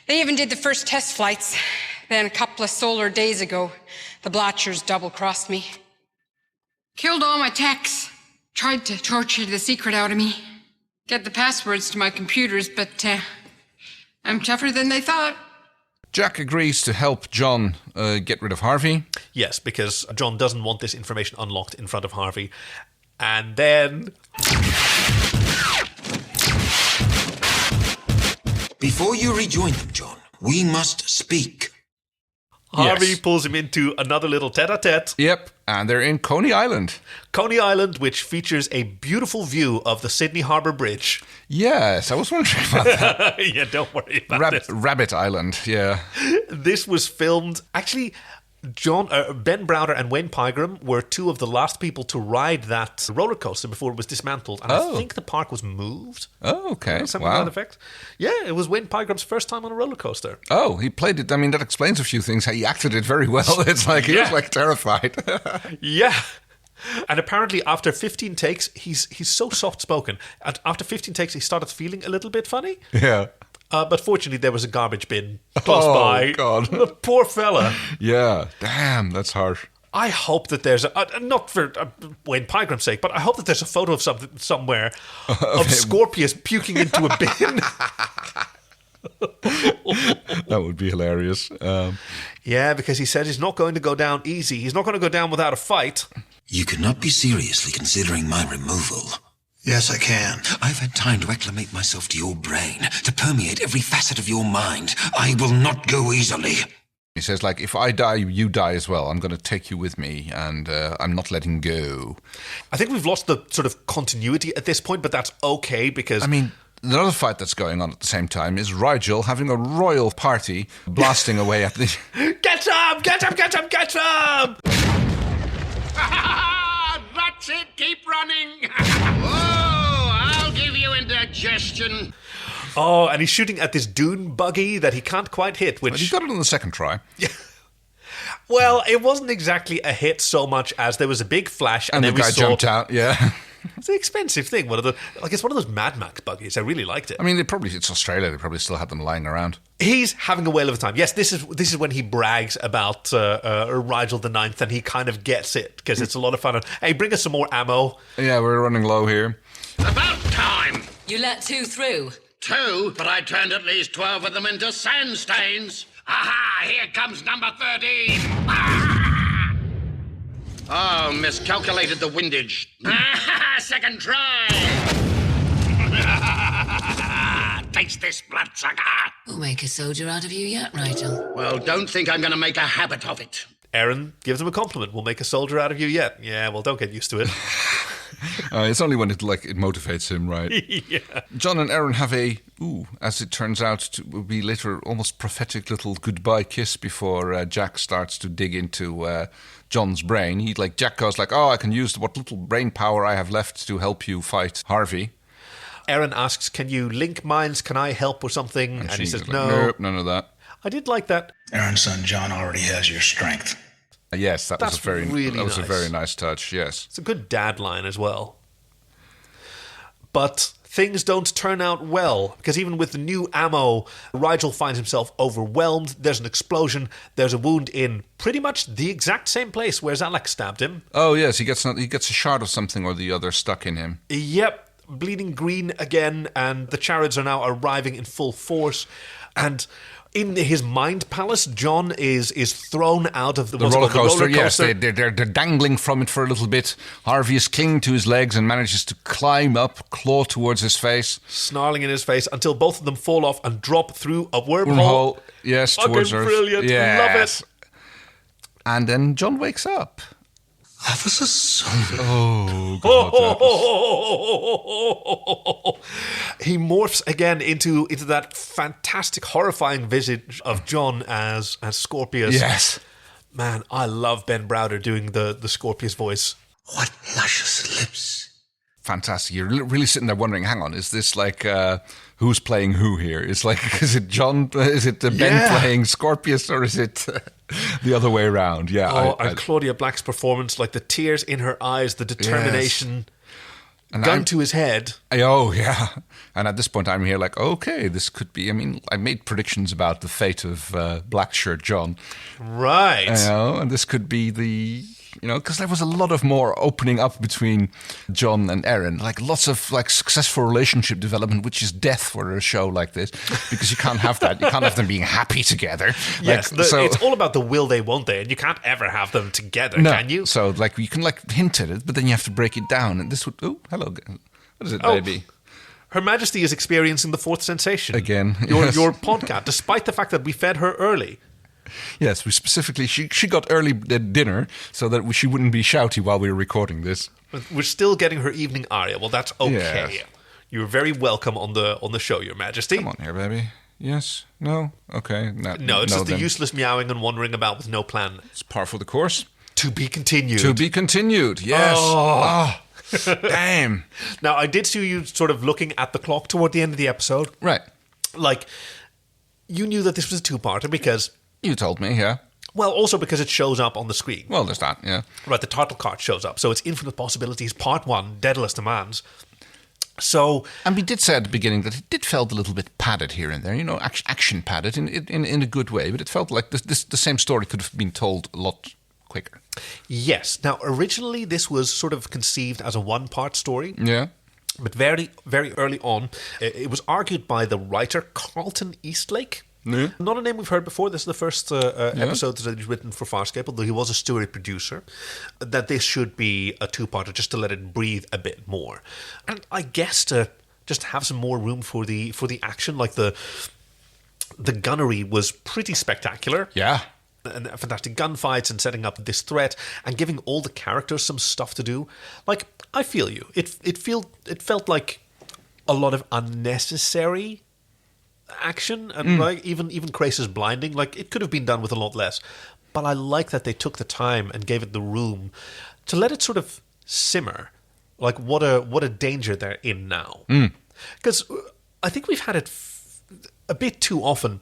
They even did the first test flights. Then a couple of solar days ago, the Blotchers double-crossed me. Killed all my techs. Tried to torture the secret out of me. Get the passwords to my computers, but I'm tougher than they thought. Jack agrees to help John get rid of Harvey. Yes, because John doesn't want this information unlocked in front of Harvey. And then... Before you rejoin them, John, we must speak. Harvey pulls him into another little tete-a-tete. Yep, and they're in Coney Island. Coney Island, which features a beautiful view of the Sydney Harbour Bridge. Yes, I was wondering about that. Yeah, don't worry about this. Rabbit Island, yeah. This was filmed... Actually, Ben Browder and Wayne Pygram were two of the last people to ride that roller coaster before it was dismantled. And I think the park was moved. Oh, okay. Something to that effect. Yeah, it was Wayne Pygram's first time on a roller coaster. Oh, he played it. I mean, that explains a few things. He acted it very well. It's like he was terrified. Yeah. And apparently after 15 takes, he's so soft-spoken. And after 15 takes, he started feeling a little bit funny. Yeah. But fortunately, there was a garbage bin close by. Oh, God. The poor fella. Yeah. Damn, that's harsh. I hope that there's not for Wayne Pygram's sake, but I hope that there's a photo of somewhere of Scorpius puking into a bin. That would be hilarious. Yeah, because he said he's not going to go down easy. He's not going to go down without a fight. You cannot be seriously considering my removal. Yes, I can. I've had time to acclimate myself to your brain, to permeate every facet of your mind. I will not go easily. He says, if I die, you die as well. I'm going to take you with me, and I'm not letting go. I think we've lost the sort of continuity at this point, but that's okay, because... I mean, another fight that's going on at the same time is Rigel having a royal party, blasting away at the... Get some! Get some! Get some! Get some! That's it! Keep running! Whoa! I'll give you indigestion. Oh, and he's shooting at this dune buggy that he can't quite hit, which... But he got it on the second try. Yeah. Well, it wasn't exactly a hit so much as there was a big flash, and then the guy jumped out, yeah. It's an expensive thing. It's one of those Mad Max buggies. I really liked it. I mean, it's Australia. They probably still have them lying around. He's having a whale of a time. Yes, this is when he brags about Rigel the Ninth, and he kind of gets it because it's a lot of fun. Hey, bring us some more ammo. Yeah, we're running low here. About time. You let 2 through. 2, but I turned at least 12 of them into sand stains. Aha! Here comes number 13! Ah! Oh, miscalculated the windage. Second try! Taste this, bloodsucker! We'll make a soldier out of you yet, Rigel. Well, don't think I'm going to make a habit of it. Aaron gives him a compliment. We'll make a soldier out of you yet. Yeah, well, don't get used to it. It's only when it motivates him, right? Yeah. John and Aaron have as it turns out, to be later almost prophetic little goodbye kiss before Jack starts to dig into John's brain. Jack goes oh, I can use what little brain power I have left to help you fight Harvey. Aaron asks, can you link minds? Can I help or something? And he says, no. Nope, none of that. I did like that. Aaron's son John already has your strength. Yes, that was a very nice touch, yes. It's a good dad line as well. But things don't turn out well, because even with the new ammo, Rigel finds himself overwhelmed. There's an explosion. There's a wound in pretty much the exact same place where Zalek stabbed him. Oh, yes, he gets a shard of something or the other stuck in him. Yep. Bleeding green again, and the Charids are now arriving in full force. And in his mind palace, John is thrown out of the roller coaster. Yes, they're dangling from it for a little bit. Harvey is clinging to his legs and manages to climb up, claw towards his face, snarling in his face until both of them fall off and drop through a wormhole. Yes, towards Earth. Brilliant, yes. Love it. And then John wakes up. That was a soldier. Oh, God. He morphs again into that fantastic, horrifying visage of John as Scorpius. Yes. Man, I love Ben Browder doing the Scorpius voice. What luscious lips. Fantastic. You're really sitting there wondering, hang on, is this who's playing who here? Is it John, is it Ben playing Scorpius, or is it the other way around? Yeah. And Claudia Black's performance, the tears in her eyes, the determination, and gun to his head. Oh, yeah. And at this point, I'm here okay, this could be, I made predictions about the fate of Black Shirt John. Right. And this could be the... because there was a lot of more opening up between John and Aaron, lots of successful relationship development, which is death for a show like this, because you can't have that. You can't have them being happy together. Yes, it's all about the will they, won't they, and you can't ever have them together, can you? So you can hint at it, but then you have to break it down. And this would, hello, what is it, baby? Her Majesty is experiencing the fourth sensation again. Your podcast, despite the fact that we fed her early. Yes, we specifically, she got early dinner so that she wouldn't be shouty while we were recording this. We're still getting her evening aria. Well, that's okay. Yes. You're very welcome on the show, Your Majesty. Come on here, baby. Yes? No? Okay. No, it's just the useless meowing and wandering about with no plan. It's par for the course. To be continued. To be continued, yes. Oh. Damn. Now, I did see you sort of looking at the clock toward the end of the episode. Right. You knew that this was a two-parter because... You told me, yeah. Well, also because it shows up on the screen. Well, there's that, yeah. Right, the title card shows up. So it's Infinite Possibilities, Part 1, Daedalus Demands. So... And we did say at the beginning that it did felt a little bit padded here and there, action padded in a good way, but it felt like the same story could have been told a lot quicker. Yes. Now, originally this was sort of conceived as a one-part story. Yeah. But very, very early on, it was argued by the writer Carlton Eastlake. Yeah. Not a name we've heard before. This is the first episode that he's written for Farscape, although he was a story producer, that this should be a two-parter just to let it breathe a bit more. And I guess to just have some more room for the action, the gunnery was pretty spectacular. Yeah. And fantastic gunfights and setting up this threat and giving all the characters some stuff to do. I feel you. It felt like a lot of unnecessary action and even Krace's blinding. It could have been done with a lot less. But I like that they took the time and gave it the room to let it sort of simmer. What a danger they're in now. Because I think we've had it a bit too often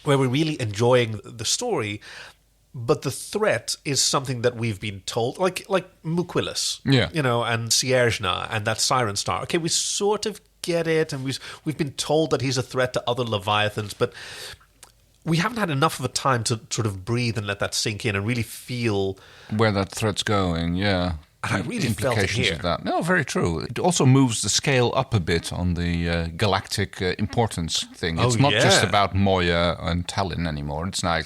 where we're really enjoying the story, but the threat is something that we've been told, like Muquilus, and Sierjna and that Siren Star. Okay, we sort of get it, and we've been told that he's a threat to other Leviathans, but we haven't had enough of a time to sort of breathe and let that sink in and really feel where that threat's going. Yeah. And I really felt it implications here. of that. No, very true. It also moves the scale up a bit on the galactic importance thing. It's not just about Moya and Talyn anymore. It's now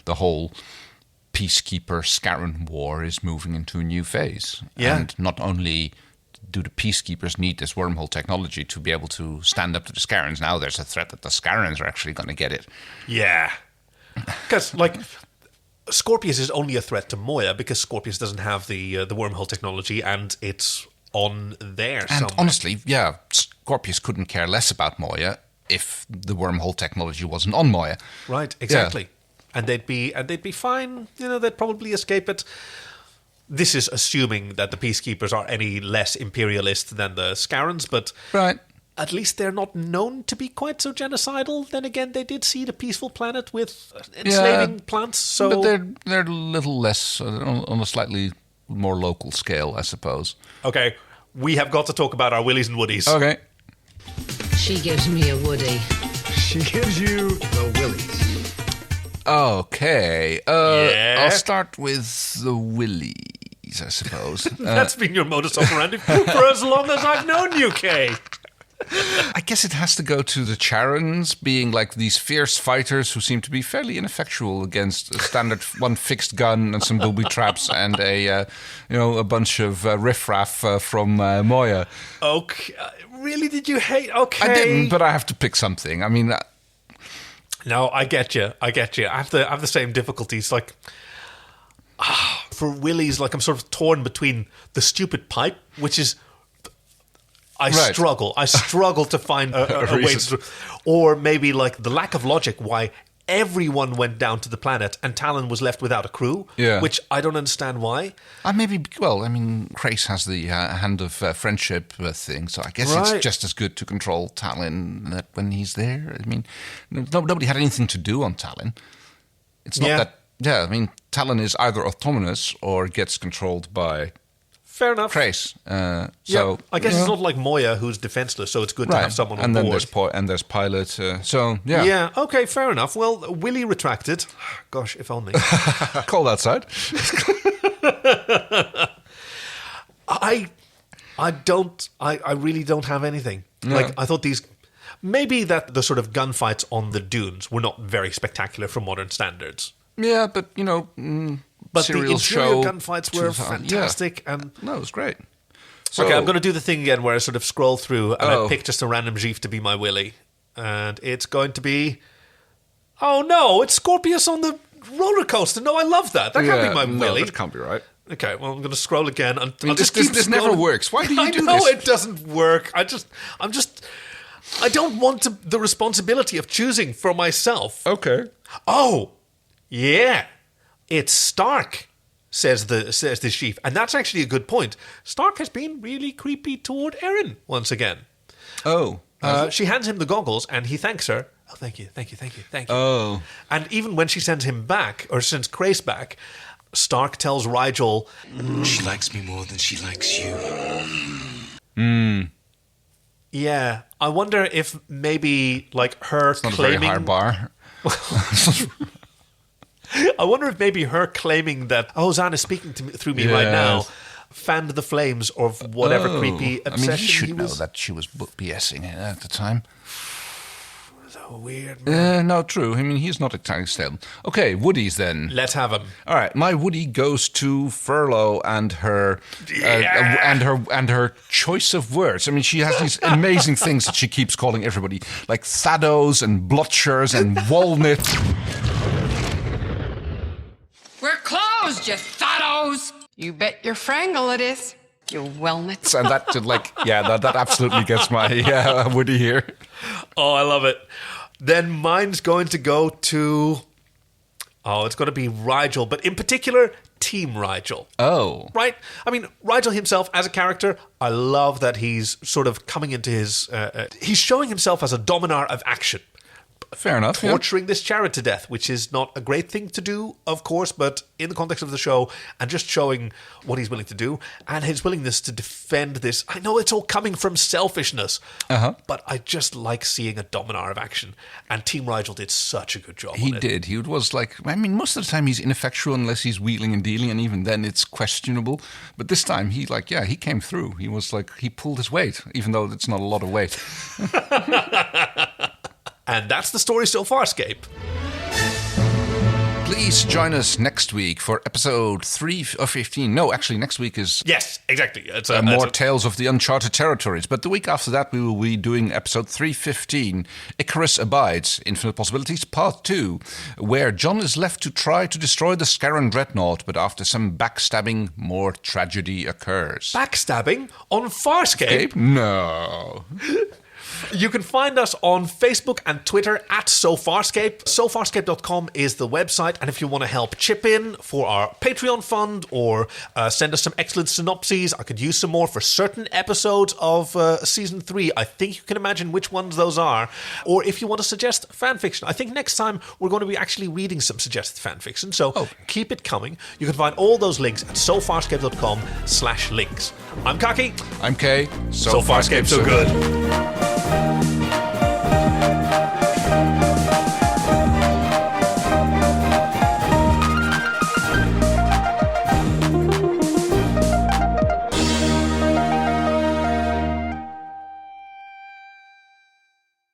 the whole Peacekeeper Scarran war is moving into a new phase. Yeah. And not only do the Peacekeepers need this wormhole technology to be able to stand up to the Scarrans, now there's a threat that the Scarrans are actually going to get it. Yeah. Because, like, Scorpius is only a threat to Moya because Scorpius doesn't have the wormhole technology and it's on there And somewhere. honestly, yeah, Scorpius couldn't care less about Moya if the wormhole technology wasn't on Moya. Right, exactly. Yeah. And they'd be fine. They'd probably escape it. This is assuming that the Peacekeepers are any less imperialist than the Scarrans, but right. At least they're not known to be quite so genocidal. Then again, they did seed a peaceful planet with enslaving plants. So, but they're a little less on a slightly more local scale, I suppose. Okay, we have got to talk about our willies and woodies. Okay. She gives me a woody. She gives you the willies. Okay. I'll start with the willies, I suppose. That's been your modus operandi for as long as I've known you, Kay. I guess it has to go to the Charons being like these fierce fighters who seem to be fairly ineffectual against a standard one fixed gun and some booby traps and a bunch of riffraff from Moya. Okay, really? Did you hate? Okay, I didn't, but I have to pick something. I mean, no, I get you. I have the same difficulties. Like for willies, like I'm sort of torn between the stupid pipe, which is. I struggle to find a way to... Or maybe, like, the lack of logic why everyone went down to the planet and Talyn was left without a crew, which I don't understand why. Crace has the hand of friendship thing, so I guess it's just as good to control Talyn when he's there. I mean, nobody had anything to do on Talyn. It's not that... Yeah, I mean, Talyn is either autonomous or gets controlled by... Fair enough. Crace. I guess it's not like Moya who's defenseless, so it's good to have someone on board. And there's Pilot. Yeah, okay, fair enough. Well, Willie retracted. Gosh, if only. Cold outside. I really don't have anything. Yeah. Like, I thought maybe that the sort of gunfights on the dunes were not very spectacular for modern standards. Yeah, but, But the interior show gunfights were fantastic. And no, it was great. Okay, I'm going to do the thing again where I sort of scroll through and I pick just a random Jeef to be my Willy. And it's going to be... Oh, no, it's Scorpius on the roller coaster. No, I love that. That can't be my Willy. No, that can't be right. Okay, well, I'm going to scroll again. This never works. Why do you do this? I know it doesn't work. I don't want the responsibility of choosing for myself. Okay. Oh, yeah. It's Stark, says the chief. And that's actually a good point. Stark has been really creepy toward Erin once again. Oh. She hands him the goggles and he thanks her. Oh, thank you. Oh. And even when she sends him back, or sends Crace back, Stark tells Rigel... She likes me more than she likes you. Yeah. I wonder if maybe, like, her it's not claiming... a very high bar. I wonder if maybe her claiming that Zan is speaking through me right now fanned the flames of whatever creepy obsession he should know that she was BSing at the time. So weird, man. No, true. I mean, he's not exactly stale. Okay, Woodies then. Let's have him. All right, my Woody goes to Furlow and her and her choice of words. I mean, she has these amazing things that she keeps calling everybody, like Thoddoes and Blotchers and Walnut. We're closed, you Thoddoes! You bet your frangle it is, you wellnuts. And that, that absolutely gets my Woody here. Oh, I love it. Then mine's going to go to... Oh, it's going to be Rigel, but in particular, Team Rigel. Oh. Right? I mean, Rigel himself as a character, I love that he's sort of coming into his... he's showing himself as a dominar of action. Fair enough, torturing this Chariot to death, which is not a great thing to do, of course, but in the context of the show, and just showing what he's willing to do, and his willingness to defend this. I know it's all coming from selfishness, but I just like seeing a Dominar of action, and Team Rigel did such a good job on it. He did. He was like, I mean, most of the time he's ineffectual unless he's wheeling and dealing, and even then it's questionable. But this time he came through. He was like, he pulled his weight, even though it's not a lot of weight. And that's the story so far, Farscape. Please join us next week for episode 3 of 15. No, actually, next week is... Yes, exactly. It's more Tales of the Uncharted Territories. But the week after that, we will be doing episode 315, Icarus Abides, Infinite Possibilities, Part 2, where John is left to try to destroy the Scarran Dreadnought, but after some backstabbing, more tragedy occurs. Backstabbing? On Farscape? No. You can find us on Facebook and Twitter at SoFarscape. SoFarscape.com is the website, and if you want to help chip in for our Patreon fund or send us some excellent synopses, I could use some more for certain episodes of Season 3. I think you can imagine which ones those are. Or if you want to suggest fanfiction, I think next time we're going to be actually reading some suggested fanfiction, so keep it coming. You can find all those links at SoFarscape.com/links. I'm Kaki. I'm Kay. So Farscape, so good.